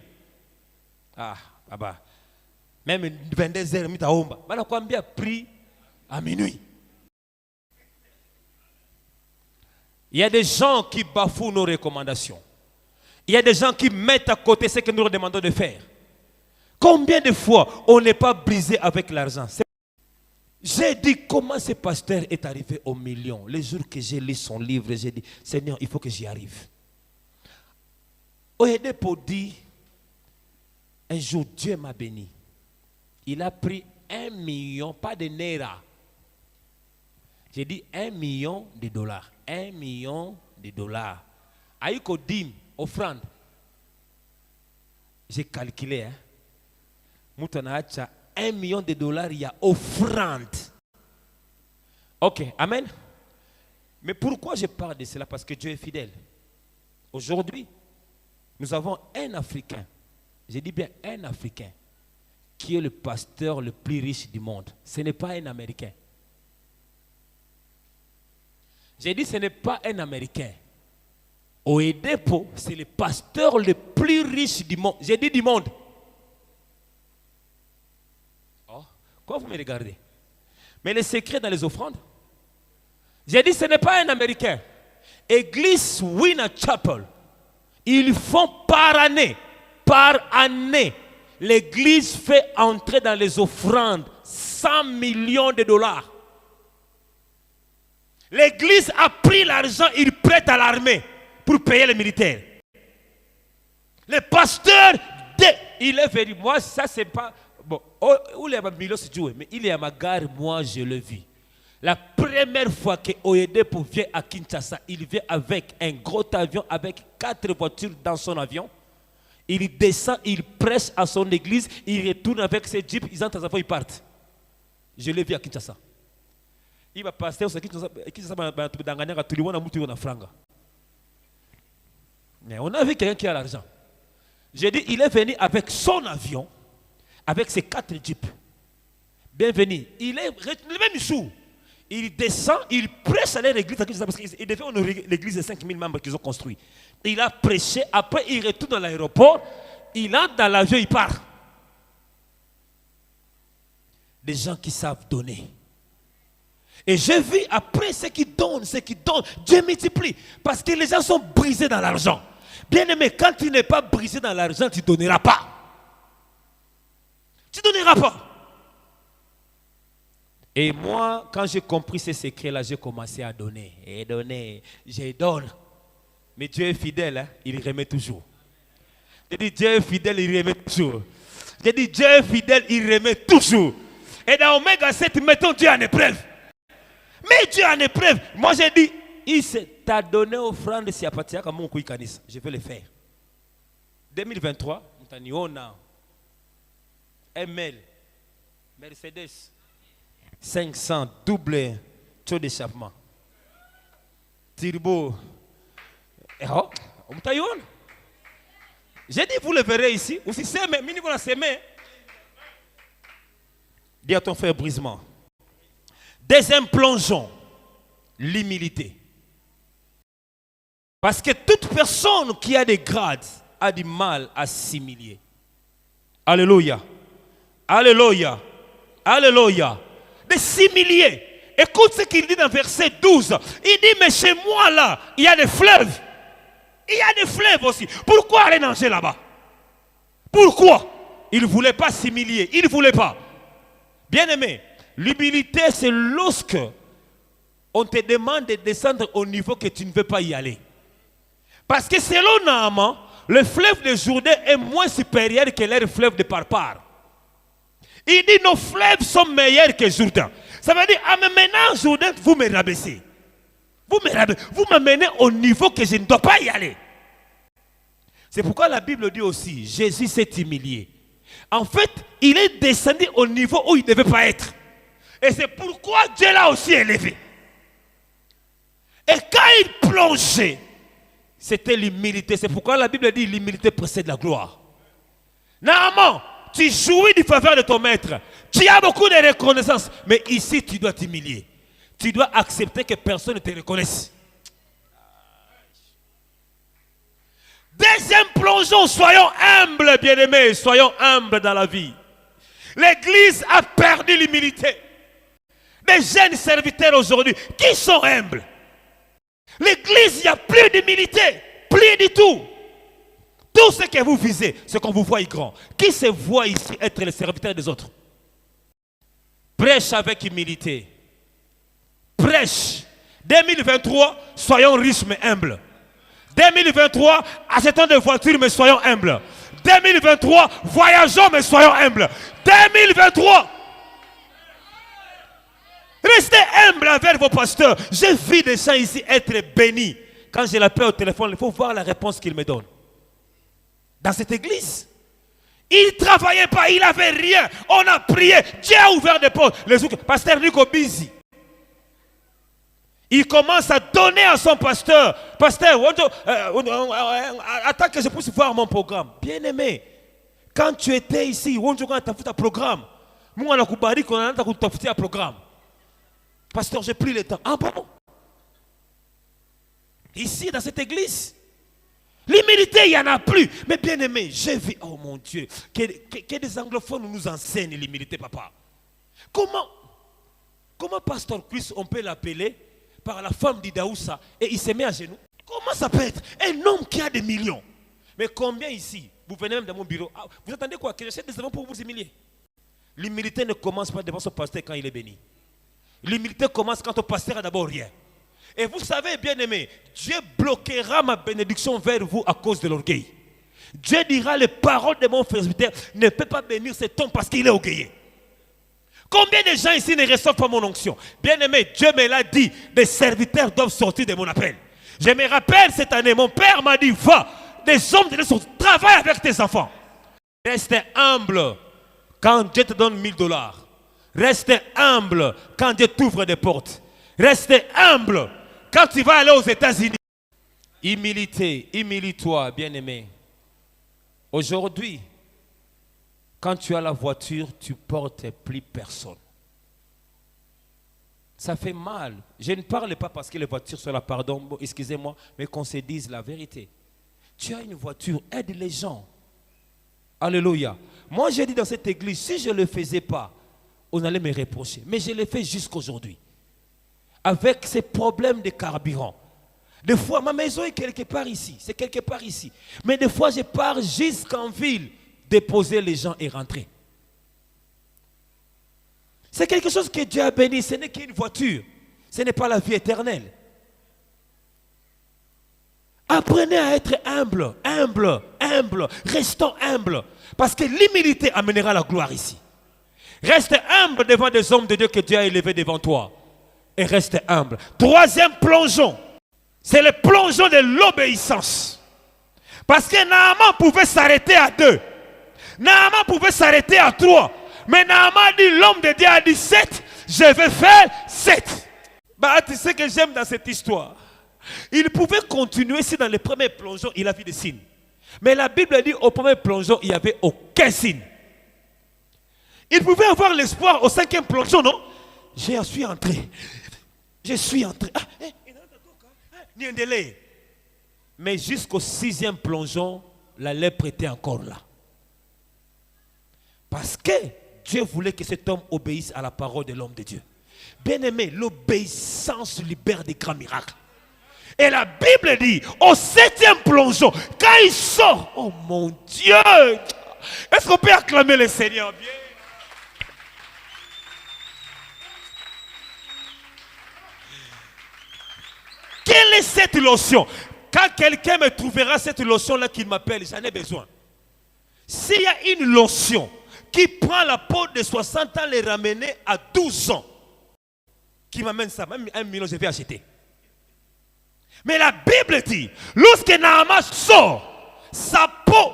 Ah, baba. Même 22h, mi taomba. Voilà combien prie à minuit. Il y a des gens qui bafouent nos recommandations. Il y a des gens qui mettent à côté ce que nous leur demandons de faire. Combien de fois on n'est pas brisé avec l'argent? J'ai dit, comment ce pasteur est arrivé au million? Les jours que j'ai lu son livre, j'ai dit, Seigneur, il faut que j'y arrive. Oyedepo dit, un jour, Dieu m'a béni. Il a pris 1 million, pas de naira. J'ai dit 1 million de dollars. 1 million de dollars. Aïko dim, offrande. J'ai calculé, Moutana 1 million de dollars, il y a offrande. Ok, amen. Mais pourquoi je parle de cela? Parce que Dieu est fidèle. Aujourd'hui, nous avons un Africain. Je dis bien un Africain qui est le pasteur le plus riche du monde. Ce n'est pas un Américain. J'ai dit ce n'est pas un Américain. Oyedepo, c'est le pasteur le plus riche du monde. J'ai dit du monde. Oh, quoi vous me regardez? Mais le secret dans les offrandes. J'ai dit ce n'est pas un Américain. Église Winner Chapel. Ils font par année. Par année, l'église fait entrer dans les offrandes 100 millions de dollars. L'église a pris l'argent, il prête à l'armée pour payer les militaires. Le pasteur, il est venu. Moi, ça, c'est pas. Bon, où il y a million, mais il est à ma gare, moi, je le vis. La première fois que Oyedepo vient à Kinshasa, il vient avec un gros avion, avec 4 voitures dans son avion. Il descend, il prêche à son église, il retourne avec ses jeeps, ils entrent à sa fois, ils partent. Je l'ai vu à Kinshasa. Il va passer au Kinshasa, mais on a vu quelqu'un qui a l'argent. J'ai dit, il est venu avec son avion, avec ses 4 jeeps. Bienvenue. Il est le même jour. Il descend, il prêche à l'église parce qu'il devait l'église de 5000 membres qu'ils ont construit. Il a prêché, après il retourne dans l'aéroport, il entre dans l'avion, il part. Des gens qui savent donner. Et j'ai vu après ceux qui donnent, Dieu multiplie. Parce que les gens sont brisés dans l'argent. Bien aimé, quand tu n'es pas brisé dans l'argent, tu ne donneras pas. Tu ne donneras pas. Et moi, quand j'ai compris ces secrets-là, j'ai commencé à donner. Et donner, je donne. Mais Dieu est fidèle, hein? Il remet toujours. J'ai dit Dieu est fidèle, il remet toujours. J'ai dit Dieu est fidèle, il remet toujours. Et dans Oméga 7, mettons Dieu en épreuve. Mais Dieu en épreuve. Moi j'ai dit, il t'a donné offrande si apatia comme mon kanisa. Je vais le faire. 2023, on a ML, Mercedes. 500 double taux d'échappement. Turbo. Oh, j'ai dit, vous le verrez ici. Vous s'aimez, mais vous la s'aimez. Dis à ton frère brisement. Deuxième plongeon, l'humilité. Parce que toute personne qui a des grades a du mal à s'humilier. Alléluia. Alléluia. Alléluia. De s'humilier. Écoute ce qu'il dit dans verset 12. Il dit, mais chez moi là, il y a des fleuves. Il y a des fleuves aussi. Pourquoi aller nager là-bas? Pourquoi? Il ne voulait pas s'humilier. Il ne voulait pas. Bien aimé, l'humilité c'est lorsque on te demande de descendre au niveau que tu ne veux pas y aller. Parce que selon Naaman, le fleuve de Jourdain est moins supérieur que les fleuves de Parpar. Il dit nos fleuves sont meilleurs que Jourdain. Ça veut dire, en me menant Jourdain, vous me rabaissez. Vous m'amenez au niveau que je ne dois pas y aller. C'est pourquoi la Bible dit aussi, Jésus s'est humilié. En fait, il est descendu au niveau où il ne devait pas être. Et c'est pourquoi Dieu l'a aussi élevé. Et quand il plongeait, c'était l'humilité. C'est pourquoi la Bible dit l'humilité précède la gloire. Naaman, tu jouis du faveur de ton maître. Tu as beaucoup de reconnaissance. Mais ici, tu dois t'humilier. Tu dois accepter que personne ne te reconnaisse. Deuxième plongeon, soyons humbles, bien-aimés. Soyons humbles dans la vie. L'Église a perdu l'humilité. Les jeunes serviteurs aujourd'hui, qui sont humbles? L'Église, il n'y a plus d'humilité. Plus du tout. Tout ce que vous visez, c'est qu'on vous voit grand. Qui se voit ici être le serviteur des autres? Prêche avec humilité. Prêche. 2023, soyons riches mais humbles. 2023, achetons des voitures mais soyons humbles. 2023, voyageons mais soyons humbles. 2023, restez humbles envers vos pasteurs. J'ai vu des gens ici être bénis. Quand je l'appelle au téléphone, il faut voir la réponse qu'il me donne. Dans cette église, il ne travaillait pas, il n'avait rien. On a prié, Dieu a ouvert des portes. Pasteur Nico Busy, il commence à donner à son pasteur. Pasteur, attends que je puisse voir mon programme. Bien aimé, quand tu étais ici, on a fait un programme. Moi, on a fait un programme. Pasteur, j'ai pris le temps. Ah bon? Ici, dans cette église, l'humilité, il n'y en a plus. Mais bien aimé, j'ai vu, oh mon Dieu, que des anglophones nous enseignent l'humilité, papa. Comment Pasteur Chris, on peut l'appeler par la femme d'Idaoussa et il se met à genoux? Comment ça peut être un homme qui a des millions? Mais combien ici? Vous venez même dans mon bureau. Ah, vous attendez quoi? Que j'achète des avions pour vous humilier? L'humilité ne commence pas devant son pasteur quand il est béni. L'humilité commence quand ton pasteur a d'abord rien. Et vous savez, bien aimé, Dieu bloquera ma bénédiction vers vous à cause de l'orgueil. Dieu dira, les paroles de mon presbytère ne peuvent pas bénir cet homme parce qu'il est orgueilleux. Combien de gens ici ne reçoivent pas mon onction? Bien aimé, Dieu me l'a dit, des serviteurs doivent sortir de mon appel. Je me rappelle cette année, mon père m'a dit, va, des hommes de Dieu travaille avec tes enfants. Reste humble quand Dieu te donne $1000. Reste humble quand Dieu t'ouvre des portes. Reste humble quand tu vas aller aux États-Unis. Humilité, humilie-toi, bien-aimé. Aujourd'hui, quand tu as la voiture, tu ne portes plus personne. Ça fait mal. Je ne parle pas parce que les voitures sont là, pardon, bon, excusez-moi, mais qu'on se dise la vérité. Tu as une voiture, aide les gens. Alléluia. Moi, j'ai dit dans cette église, si je ne le faisais pas, on allait me reprocher. Mais je l'ai fait jusqu'aujourd'hui. Avec ces problèmes de carburant. Des fois, ma maison est quelque part ici. C'est quelque part ici. Mais des fois, je pars jusqu'en ville, déposer les gens et rentrer. C'est quelque chose que Dieu a béni. Ce n'est qu'une voiture. Ce n'est pas la vie éternelle. Apprenez à être humble, humble, humble. Restons humbles. Parce que l'humilité amènera la gloire ici. Reste humble devant des hommes de Dieu que Dieu a élevés devant toi. Et reste humble. Troisième plongeon. C'est le plongeon de l'obéissance. Parce que Naaman pouvait s'arrêter à 2. Naaman pouvait s'arrêter à 3. Mais Naaman dit, l'homme de Dieu a dit 7. Je vais faire 7. Bah, tu sais que j'aime dans cette histoire. Il pouvait continuer si dans le premier plongeon, il a vu des signes. Mais la Bible dit au premier plongeon, il n'y avait aucun signe. Il pouvait avoir l'espoir au 5e plongeon, non? Je suis entré. Je suis entré. Mais jusqu'au 6e plongeon, la lèpre était encore là. Parce que Dieu voulait que cet homme obéisse à la parole de l'homme de Dieu. Bien aimé, l'obéissance libère des grands miracles. Et la Bible dit, au 7e plongeon, quand il sort, oh mon Dieu, est-ce qu'on peut acclamer le Seigneur bien? Quelle est cette lotion? Quand quelqu'un me trouvera cette lotion-là qu'il m'appelle, j'en ai besoin. S'il y a une lotion qui prend la peau de 60 ans, les ramener à 12 ans, qui m'amène ça, même 1 million, je vais acheter. Mais la Bible dit, lorsque Naaman sort, sa peau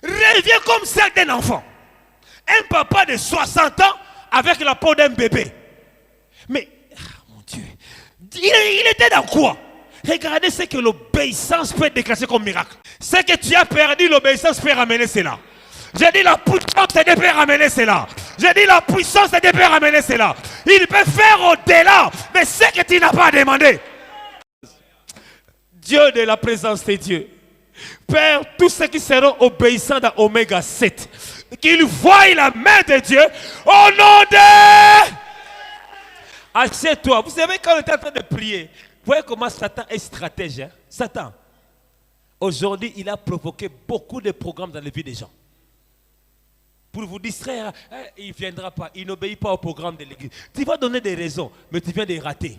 revient comme celle d'un enfant. Un papa de 60 ans avec la peau d'un bébé. Mais, mon Dieu, il était dans quoi? Regardez ce que l'obéissance peut déclencher comme miracle. Ce que tu as perdu, l'obéissance peut ramener cela. J'ai dit la puissance de Dieu peut ramener cela. J'ai dit la puissance de Dieu peut ramener cela. Il peut faire au-delà de ce que tu n'as pas demandé. Dieu de la présence de Dieu. Père, tous ceux qui seront obéissants dans Oméga 7, qu'ils voient la main de Dieu au nom de... Assieds-toi. Vous savez, quand on est en train de prier, vous voyez comment Satan est stratège. Hein? Satan. Aujourd'hui, il a provoqué beaucoup de programmes dans les vies des gens. Pour vous distraire, il ne viendra pas, il n'obéit pas au programme de l'église. Tu vas donner des raisons, mais tu viens de rater.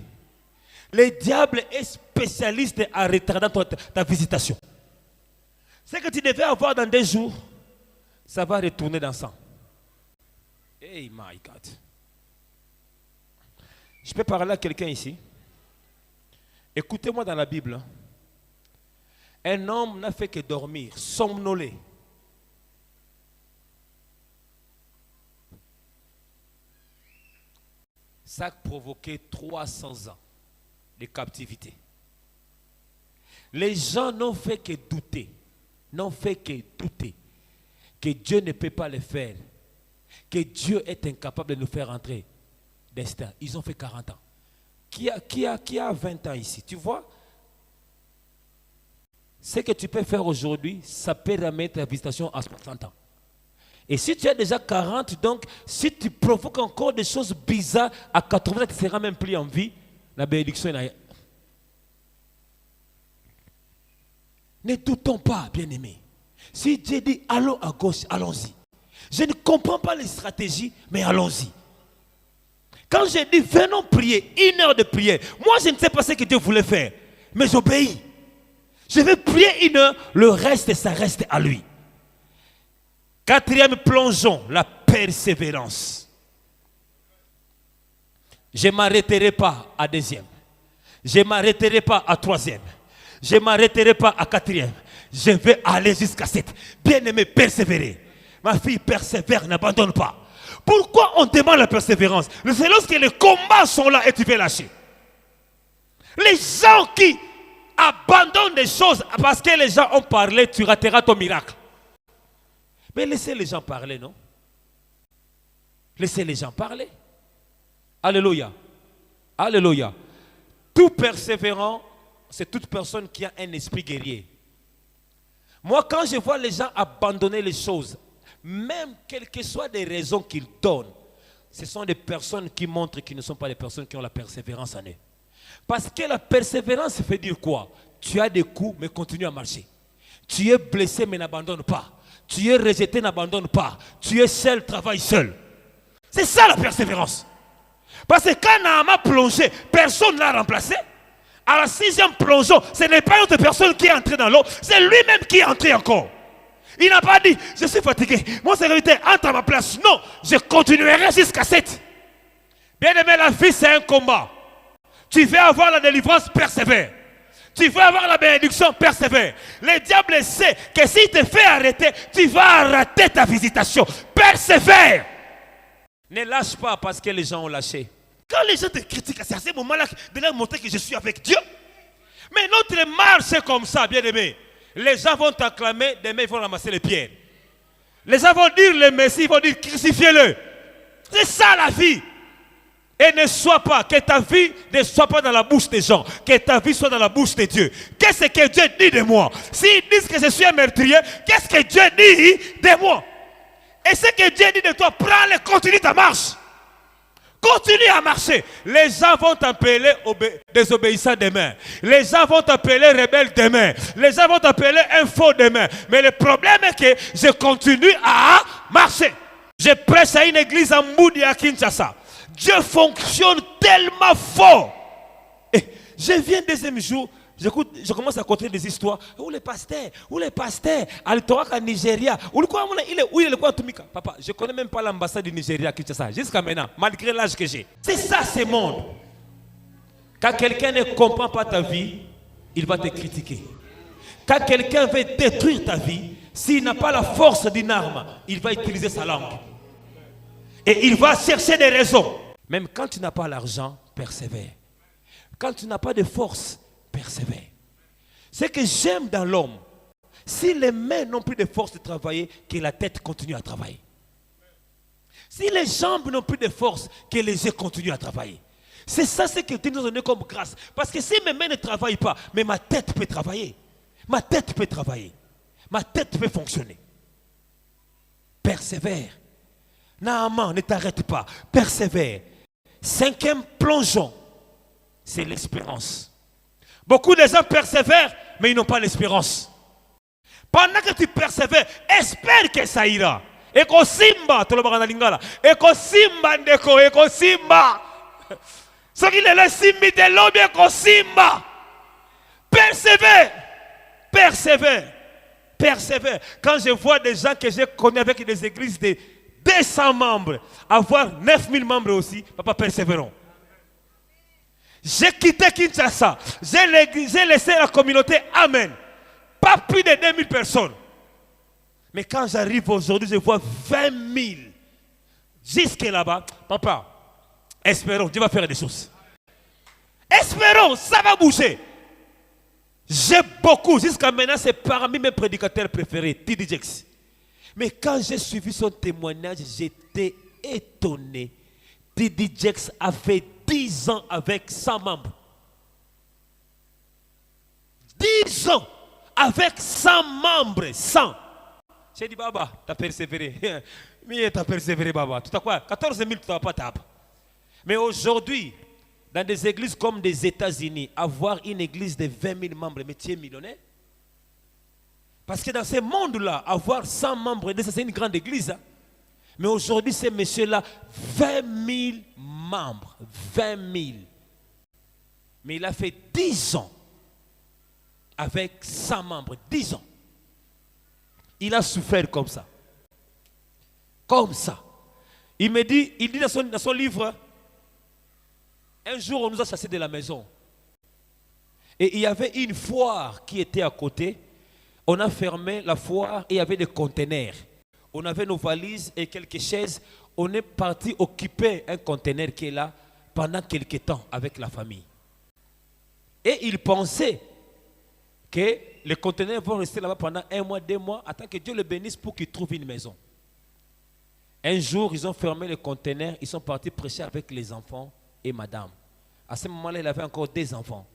Le diable est spécialiste en retardant ta visitation. Ce que tu devais avoir dans 2 jours, ça va retourner dans 100. Hey my God. Je peux parler à quelqu'un ici. Écoutez-moi dans la Bible. Un homme n'a fait que dormir, somnoler. Ça a provoqué 300 ans de captivité. Les gens n'ont fait que douter. N'ont fait que douter. Que Dieu ne peut pas le faire. Que Dieu est incapable de nous faire entrer destin. Ils ont fait 40 ans. Qui a 20 ans ici? Tu vois? Ce que tu peux faire aujourd'hui, ça peut ramener ta visitation à 60 ans. Et si tu as déjà 40, donc, si tu provoques encore des choses bizarres, à 80 ans, tu ne seras même plus en vie. La bénédiction est là. Ne doutons pas, bien-aimés. Si Dieu dit allons à gauche, allons-y. Je ne comprends pas les stratégies, mais allons-y. Quand j'ai dit venons prier, 1 heure de prière, moi je ne sais pas ce que Dieu voulait faire, mais j'obéis. Je vais prier 1 heure, le reste, ça reste à lui. 4e plongeon, la persévérance. Je ne m'arrêterai pas à 2e. Je ne m'arrêterai pas à 3e. Je ne m'arrêterai pas à 4e. Je vais aller jusqu'à 7. Bien-aimé, persévérer. Ma fille, persévère, n'abandonne pas. Pourquoi on demande la persévérance? C'est lorsque les combats sont là et tu veux lâcher. Les gens qui abandonnent des choses parce que les gens ont parlé, tu rateras ton miracle. Mais laissez les gens parler, non? Laissez les gens parler. Alléluia. Alléluia. Tout persévérant, c'est toute personne qui a un esprit guerrier. Moi, quand je vois les gens abandonner les choses, même quelles que soient les raisons qu'ils donnent, ce sont des personnes qui montrent qu'ils ne sont pas des personnes qui ont la persévérance en eux. Parce que la persévérance fait dire quoi? Tu as des coups, mais continue à marcher. Tu es blessé, mais n'abandonne pas. Tu es rejeté, n'abandonne pas. Tu es seul, travaille seul. C'est ça la persévérance. Parce que quand Naaman a plongé, personne ne l'a remplacé. À la 6e plongeon, ce n'est pas une autre personne qui est entrée dans l'eau, c'est lui-même qui est entré encore. Il n'a pas dit, je suis fatigué, mon serviteur entre à ma place. Non, je continuerai jusqu'à 7. Bien aimé, la vie c'est un combat. Tu veux avoir la délivrance, persévère. Tu veux avoir la bénédiction, persévère. Le diable sait que s'il te fait arrêter, tu vas rater ta visitation. Persévère. Ne lâche pas parce que les gens ont lâché. Quand les gens te critiquent, c'est à ce moment-là de leur montrer que je suis avec Dieu. Mais notre marche est comme ça, bien aimé. Les gens vont t'acclamer, demain ils vont ramasser les pierres. Les gens vont dire le Messie, ils vont dire crucifiez-le. C'est ça la vie. Et ne sois pas, que ta vie ne soit pas dans la bouche des gens, que ta vie soit dans la bouche de Dieu. Qu'est-ce que Dieu dit de moi? S'ils disent que je suis un meurtrier, qu'est-ce que Dieu dit de moi? Et ce que Dieu dit de toi, prends-le, continue ta marche. Continue à marcher. Les gens vont t'appeler désobéissant demain. Les gens vont t'appeler rebelle demain. Les gens vont t'appeler un faux demain. Mais le problème est que je continue à marcher. Je prêche à une église en Moudi à Kinshasa. Dieu fonctionne tellement fort. Et je viens deuxième jour. Je commence à conter des histoires. Où les pasteurs, Al-Torak en Nigeria. Où il est quoi, Tumika? Papa, je ne connais même pas l'ambassade du Nigeria qui fait ça. Jusqu'à maintenant, malgré l'âge que j'ai. C'est ça, ce monde. Quand quelqu'un ne comprend pas ta vie, il va te critiquer. Quand quelqu'un veut détruire ta vie, s'il n'a pas la force d'une arme, il va utiliser sa langue. Et il va chercher des raisons. Même quand tu n'as pas l'argent, persévère. Quand tu n'as pas de force, persévère. Ce que j'aime dans l'homme, si les mains n'ont plus de force de travailler, que la tête continue à travailler. Si les jambes n'ont plus de force, que les yeux continuent à travailler. C'est ça ce que Dieu nous a donné comme grâce. Parce que si mes mains ne travaillent pas, mais ma tête peut travailler. Ma tête peut travailler. Ma tête peut fonctionner. Persévère. Naaman, ne t'arrête pas. Persévère. 5e plongeon, c'est l'espérance. Beaucoup de gens persévèrent, mais ils n'ont pas l'espérance. Pendant que tu persévères, espère que ça ira. Eko simba, tout le monde en lingala. Eko simba ndeko, eko simba. Ce qui est le simbi de l'homme, eko simba. Persévère, persévère, persévère. Quand je vois des gens que j'ai connus avec des églises de 200 membres, avoir 9000 membres aussi, papa, persévérons. J'ai quitté Kinshasa, j'ai laissé la communauté, amen. Pas plus de 2000 personnes. Mais quand j'arrive aujourd'hui, je vois 20 000. Jusque là-bas, papa, espérons, Dieu va faire des choses. Espérons, ça va bouger. J'ai beaucoup, jusqu'à maintenant, c'est parmi mes prédicateurs préférés, T.D. Jakes. Mais quand j'ai suivi son témoignage, j'étais étonné. T.D. Jakes a fait 10 ans avec 100 membres. 10 ans avec 100 membres, 100. J'ai dit, Baba, tu as persévéré. Mais tu as persévéré, Baba. Tu as quoi? 14 000, tu n'as pas tape. Mais aujourd'hui, dans des églises comme des États-Unis, avoir une église de 20 000 membres, mais tu es millionnaire. Parce que dans ce monde-là, avoir 100 membres, c'est une grande église. Hein? Mais aujourd'hui, ces messieurs-là, 20 000 membres. 20 000. Mais il a fait 10 ans avec 100 membres. 10 ans. Il a souffert comme ça. Comme ça. Il me dit, il dit dans son livre, un jour on nous a chassés de la maison. Et il y avait une foire qui était à côté. On a fermé la foire et il y avait des conteneurs. On avait nos valises et quelques chaises. On est parti occuper un conteneur qui est là pendant quelques temps avec la famille. Et il pensait que les conteneurs vont rester là-bas pendant 1 mois, 2 mois, attends que Dieu le bénisse pour qu'ils trouvent une maison. Un jour, ils ont fermé les conteneurs, ils sont partis prêcher avec les enfants et madame. À ce moment-là, il avait encore 2 enfants.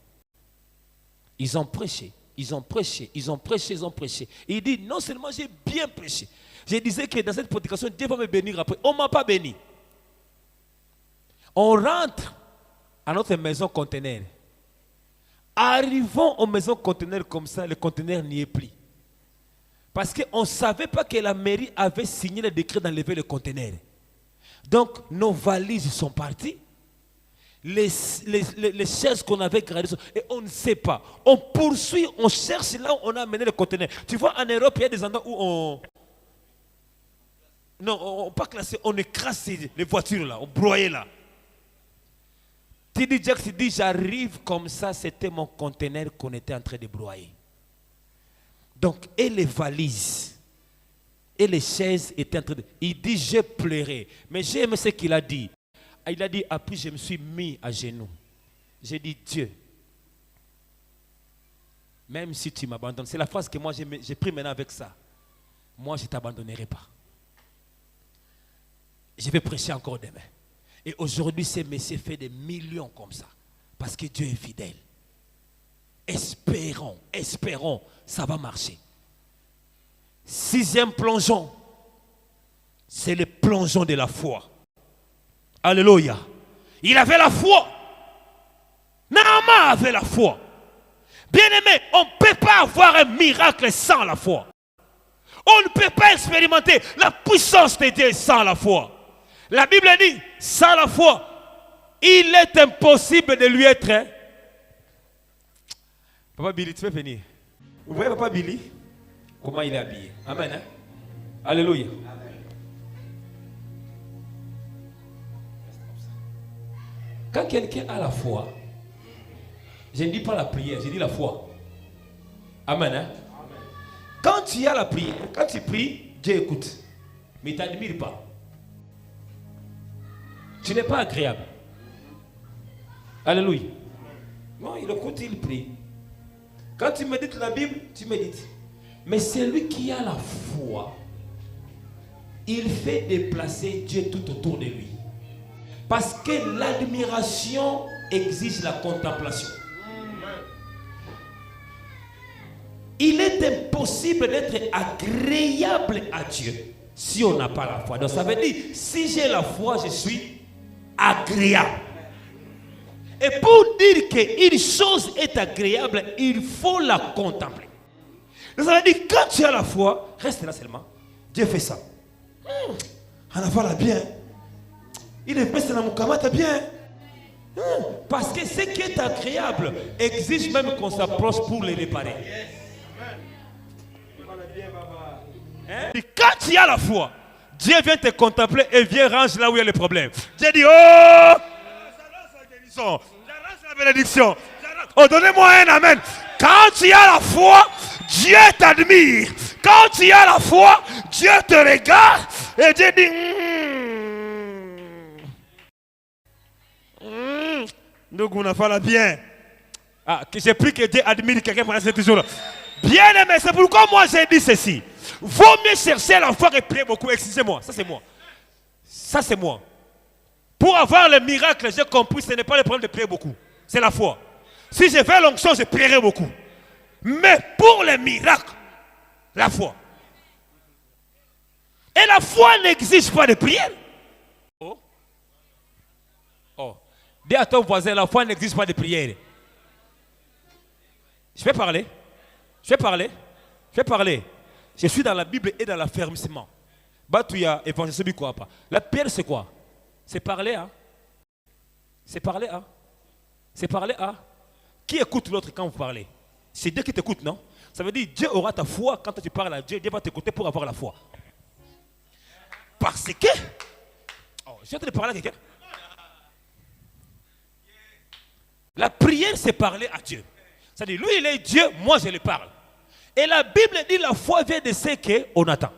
Ils ont prêché, ils ont prêché, ils ont prêché, ils ont prêché. Et il dit, non seulement j'ai bien prêché, je disais que dans cette prédication, Dieu va me bénir après. On ne m'a pas béni. On rentre à notre maison conteneur. Arrivons aux maisons conteneurs comme ça, le conteneur n'y est plus. Parce qu'on ne savait pas que la mairie avait signé le décret d'enlever le conteneur. Donc, nos valises sont parties. Les chaises qu'on avait gardées, et on ne sait pas. On poursuit, on cherche là où on a amené le conteneur. Tu vois, en Europe, il y a des endroits où on... Non, on pas classé, on écrase les voitures là, on broyait là. T.D. Jakes dit, j'arrive comme ça, c'était mon conteneur qu'on était en train de broyer. Donc, et les valises, et les chaises étaient en train de... Il dit, j'ai pleuré. Mais j'ai aimé ce qu'il a dit. Il a dit, après je me suis mis à genoux. J'ai dit, Dieu, même si tu m'abandonnes, c'est la phrase que moi j'ai pris maintenant avec ça. Moi, je ne t'abandonnerai pas. Je vais prêcher encore demain. Et aujourd'hui, ces messieurs font des millions comme ça. Parce que Dieu est fidèle. Espérons, espérons, ça va marcher. 6e plongeon, c'est le plongeon de la foi. Alléluia. Il avait la foi. Naaman avait la foi. Bien-aimé, on ne peut pas avoir un miracle sans la foi. On ne peut pas expérimenter la puissance de Dieu sans la foi. La Bible dit, sans la foi, il est impossible de lui être. Papa Billy, tu peux venir. Vous voyez Papa Billy? Comment il est habillé? Amen. Hein? Alléluia. Quand quelqu'un a la foi, je ne dis pas la prière, je dis la foi. Amen. Hein? Quand tu as la prière, quand tu pries, Dieu écoute. Mais il ne t'admire pas. Tu n'es pas agréable. Alléluia. Non, il écoute, il prie. Quand tu médites la Bible, tu médites. Mais celui qui a la foi, il fait déplacer Dieu tout autour de lui. Parce que l'admiration exige la contemplation. Il est impossible d'être agréable à Dieu si on n'a pas la foi. Donc ça veut dire, si j'ai la foi, je suis agréable. Et pour dire qu'une chose est agréable, il faut la contempler. Ça veut dire quand tu as la foi, reste là seulement. Dieu fait ça. On a la bien. Il est fait dans mon kamata bien. Parce que ce qui est agréable exige même qu'on s'approche pour les réparer. Et quand tu as la foi, Dieu vient te contempler et vient ranger là où il y a le problème. Dieu dit, oh, j'arrange la bénédiction. Oh, donnez-moi un amen. Quand tu as la foi, Dieu t'admire. Quand tu as la foi, Dieu te regarde et Dieu dit, donc on a fait la bien. Ah, que j'ai pris que Dieu admire quelqu'un pendant ce jour-là. Bien aimé, c'est pourquoi moi j'ai dit ceci. Vaut mieux chercher la foi et prier beaucoup. Excusez-moi, ça c'est moi. Ça c'est moi. Pour avoir le miracle, j'ai compris, ce n'est pas le problème de prier beaucoup. C'est la foi. Si je fais l'onction, je prierai beaucoup. Mais pour le miracle, la foi. Et la foi n'exige pas de prière. Oh. Oh. Dis à ton voisin, la foi n'exige pas de prière. Je vais parler. Je vais parler. Je vais parler. Je suis dans la Bible et dans l'affermissement. Batouya, évangile quoi pas. La prière c'est quoi? C'est parler à. C'est parler à. C'est parler à. Qui écoute l'autre quand vous parlez? C'est Dieu qui t'écoute, non? Ça veut dire Dieu aura ta foi quand tu parles à Dieu. Dieu va t'écouter pour avoir la foi. Parce que... Oh, je suis en train de parler à quelqu'un. La prière, c'est parler à Dieu. C'est-à-dire, lui, il est Dieu, moi, je lui parle. Et la Bible dit la foi vient de ce qu'on attend.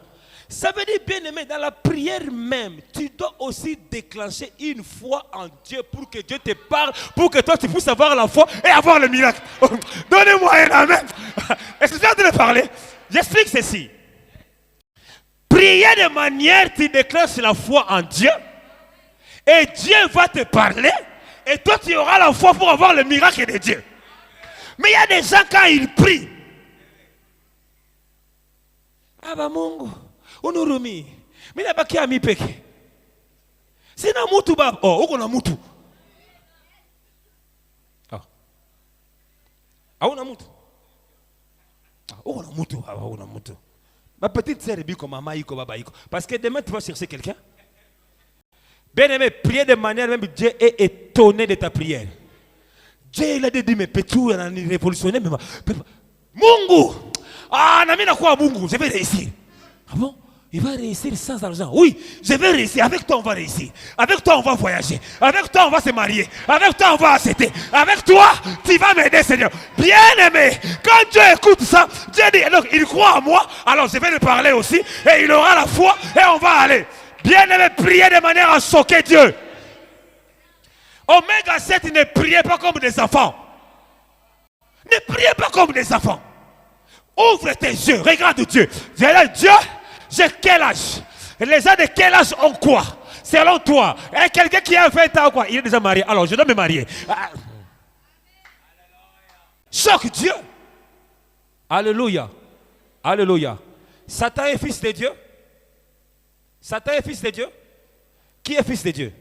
Ça veut dire, bien aimé, dans la prière même, tu dois aussi déclencher une foi en Dieu pour que Dieu te parle, pour que toi, tu puisses avoir la foi et avoir le miracle. Donnez-moi un amen. Est-ce que tu es en train de parler? J'explique ceci. Prier de manière, tu déclenches la foi en Dieu et Dieu va te parler et toi, tu auras la foi pour avoir le miracle de Dieu. Mais il y a des gens, quand ils prient, ah bah Mungu, unurumi, mina baki ami peke. Sina mutu baba, oh, uko na mutu. Ah, una mutu. Ah, uko na mutu, ah, una mutu. Ma petite sœur est comme maman, iko baba, iko. Parce que demain, tu vas chercher quelqu'un. Bien aimé, prier de manière, même Dieu est étonné de ta prière. Dieu il a dit, mais Pétou, il a révolutionné, mais Mungu, ah, namina quoi Mungu, je vais réussir. Ah bon? Il va réussir sans argent. Oui, je vais réussir. Avec toi, on va réussir. Avec toi, on va voyager. Avec toi, on va se marier. Avec toi, on va accepter. Avec toi, tu vas m'aider, Seigneur. Bien aimé, quand Dieu écoute ça, Dieu dit, donc, il croit en moi, alors je vais lui parler aussi, et il aura la foi, et on va aller. Bien aimé, prier de manière à choquer Dieu. Oméga 7, ne priez pas comme des enfants. Ne priez pas comme des enfants. Ouvre tes yeux, regarde Dieu. Dieu, j'ai quel âge? Les gens de quel âge ont quoi? Selon toi. Et quelqu'un qui a 20 ans, quoi? Il est déjà marié. Alors, je dois me marier. Choque Dieu. Alléluia. Alléluia. Satan est fils de Dieu. Satan est fils de Dieu. Qui est fils de Dieu?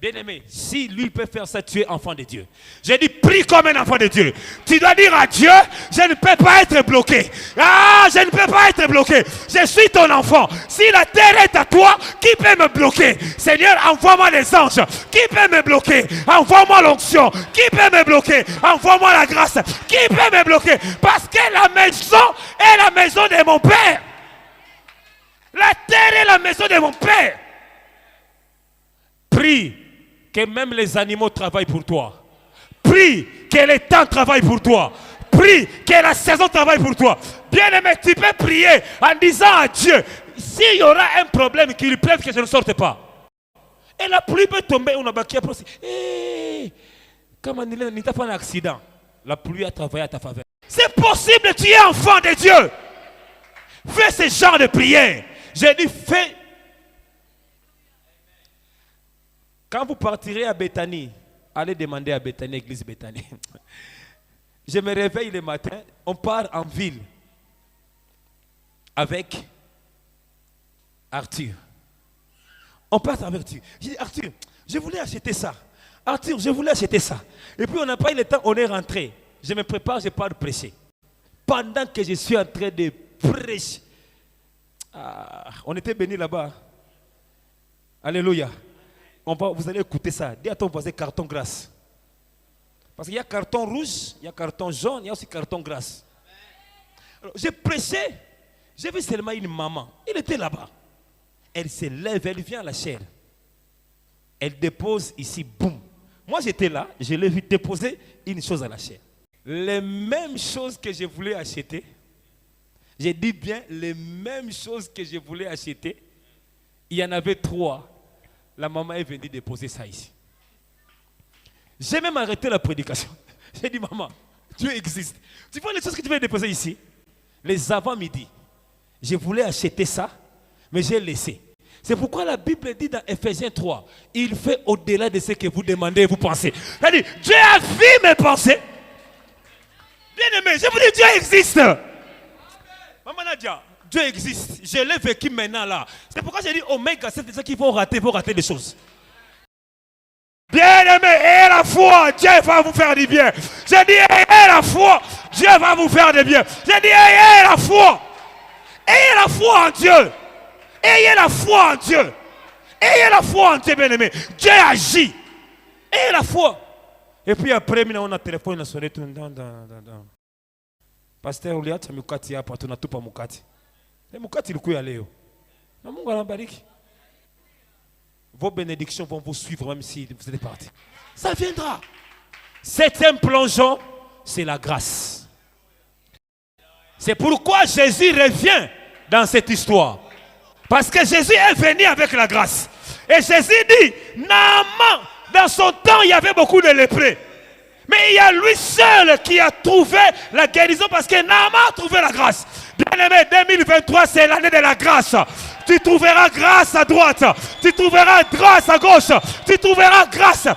Bien-aimé, si lui peut faire ça, tu es enfant de Dieu. J'ai dit, prie comme un enfant de Dieu. Tu dois dire à Dieu, je ne peux pas être bloqué. Ah, je ne peux pas être bloqué. Je suis ton enfant. Si la terre est à toi, qui peut me bloquer? Seigneur, envoie-moi les anges. Qui peut me bloquer? Envoie-moi l'onction. Qui peut me bloquer? Envoie-moi la grâce. Qui peut me bloquer? Parce que la maison est la maison de mon Père. La terre est la maison de mon Père. Prie que même les animaux travaillent pour toi. Prie que les temps travaillent pour toi. Prie que la saison travaille pour toi. Bien aimé, tu peux prier en disant à Dieu, s'il y aura un problème, qu'il pleuve que je ne sorte pas. Et la pluie peut tomber, on a baqué après. Comme on n'y a pas un accident, la pluie a travaillé à ta faveur. C'est possible, tu es enfant de Dieu. Fais ce genre de prière. J'ai dit, fais. Quand vous partirez à Béthanie, allez demander à Béthanie, église Béthanie. Je me réveille le matin, on part en ville avec Arthur. On part avec Arthur. Je dis, Arthur, je voulais acheter ça. Arthur, je voulais acheter ça. Et puis on n'a pas eu le temps, on est rentré. Je me prépare, je pars prêcher. pendant que je suis en train de prêcher. On était bénis là-bas. Alléluia. Vous allez écouter ça. Dis à ton voisin carton grâce. Parce qu'il y a carton rouge, il y a carton jaune, il y a aussi carton grâce. Alors, j'ai prêché, j'ai vu seulement une maman. Elle était là-bas. Elle se lève, elle vient à la chaire. Elle dépose ici, boum. Moi j'étais là, je l'ai vu déposer une chose à la chaire. Les mêmes choses que je voulais acheter, j'ai dit bien les mêmes choses que je voulais acheter, il y en avait 3. La maman est venue déposer ça ici. J'ai même arrêté la prédication. J'ai dit, maman, Dieu existe. Tu vois les choses que tu veux déposer ici? Les avant-midi. Je voulais acheter ça, mais j'ai laissé. C'est pourquoi la Bible dit dans Ephésiens 3, il fait au-delà de ce que vous demandez et vous pensez. C'est-à-dire, Dieu a vu mes pensées. Bien aimé, je vous dis, Dieu existe. Maman Nadia, Dieu existe. Je l'ai vécu maintenant là. C'est pourquoi j'ai dit, Oméga, c'est ceux qui vont rater des choses. Bien aimé, ayez la foi, Dieu va vous faire du bien. J'ai dit, ayez la foi, Dieu va vous faire du bien. J'ai dit, ayez la foi. Ayez la foi en Dieu. Ayez la foi en Dieu. Ayez la foi en Dieu, bien aimé. Dieu agit. Ayez la foi. Et puis après, on a téléphone, on a sonné tout. Pasteur, on a dit, mukati hapa, tunatupa mukati. Et mukati ilikuwa leo. Na Mungu anabariki. Vos bénédictions vont vous suivre même si vous êtes partis. Ça viendra. 7e plongeon, c'est la grâce. C'est pourquoi Jésus revient dans cette histoire. Parce que Jésus est venu avec la grâce. Et Jésus dit, Naaman, dans son temps, il y avait beaucoup de lépreux. Mais il y a lui seul qui a trouvé la guérison parce que Naaman a trouvé la grâce. Bien aimé, 2023, c'est l'année de la grâce. Tu trouveras grâce à droite. Tu trouveras grâce à gauche. Tu trouveras grâce.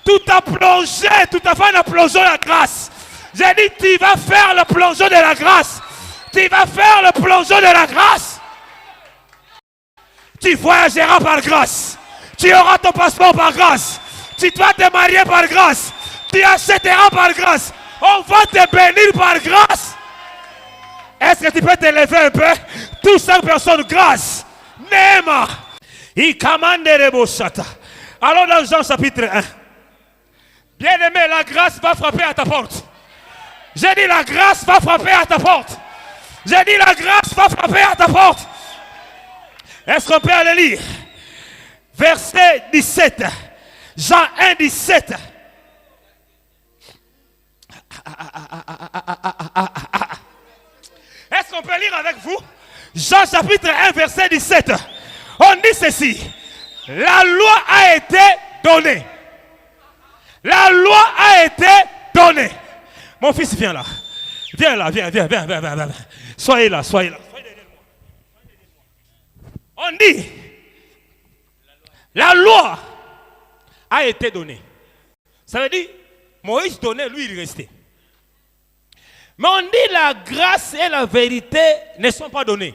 Tout a plongé, tout a fait un plongeon de la grâce. J'ai dit, tu vas faire le plongeon de la grâce. Tu vas faire le plongeon de la grâce. Tu voyageras par grâce. Tu auras ton passeport par grâce. Tu dois te marier par grâce. Tu achèteras par grâce. On va te bénir par grâce. Est-ce que tu peux te lever un peu? Tous 5 personnes, grâce. Nema. Alors dans Jean chapitre 1. Bien aimé, la grâce va frapper à ta porte. J'ai dit la grâce va frapper à ta porte. J'ai dit la grâce va frapper à ta porte. Est-ce qu'on peut aller lire? Verset 17. Jean 1, 17. Est-ce qu'on peut lire avec vous? Jean chapitre 1, verset 17. On dit ceci. La loi a été donnée. La loi a été donnée. Mon fils, viens là. Viens là, viens. Soyez là. On dit, la loi a été donnée. Ça veut dire, Moïse donnait, lui il restait. Mais on dit la grâce et la vérité ne sont pas données.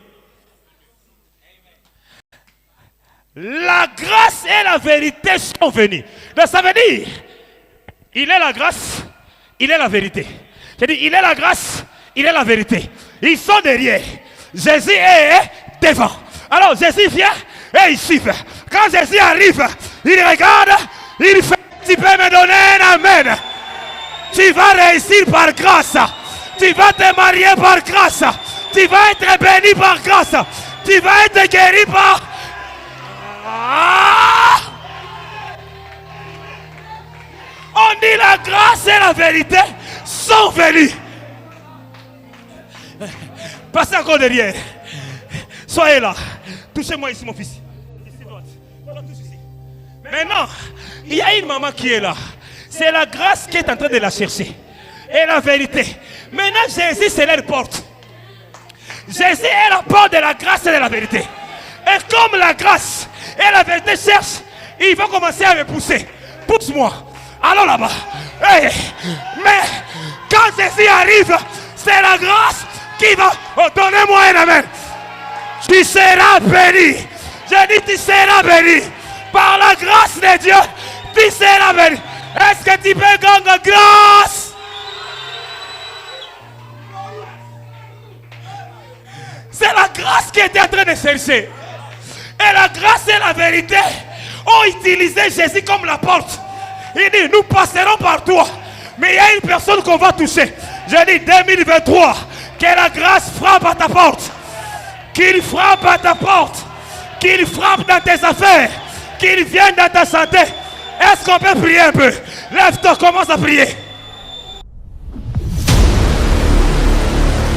La grâce et la vérité sont venues. Donc ça veut dire, il est la grâce, il est la vérité. C'est-à-dire, il est la grâce, il est la vérité. Ils sont derrière. Jésus est devant. Alors Jésus vient et il suit. Quand Jésus arrive, il regarde, il fait, tu peux me donner un amen. Tu vas réussir par grâce. Tu vas te marier par grâce. Tu vas être béni par grâce. Tu vas être guéri par... On dit la grâce et la vérité sont venues. Passez encore derrière. Soyez là. Touchez-moi ici, mon fils. Ici, droite. Voilà, touche ici. Maintenant, il y a une maman qui est là. C'est la grâce qui est en train de la chercher. Et la vérité. Maintenant, Jésus, c'est leur porte. Jésus est la porte de la grâce et de la vérité. Et comme la grâce et la vérité cherchent, ils vont commencer à me pousser. Pousse-moi. Allons là-bas. Hey. Mais quand Jésus arrive, c'est la grâce qui va... Oh, donnez-moi un amen. Tu seras béni. Je dis tu seras béni. Par la grâce de Dieu, tu seras béni. Est-ce que tu peux gagner grâce? C'est la grâce qui était en train de chercher. Et la grâce et la vérité ont utilisé Jésus comme la porte. Il dit, nous passerons par toi. Mais il y a une personne qu'on va toucher. Je dis 2023, que la grâce frappe à ta porte. Qu'il frappe à ta porte. Qu'il frappe dans tes affaires. Qu'il vienne dans ta santé. Est-ce qu'on peut prier un peu? Lève-toi, commence à prier.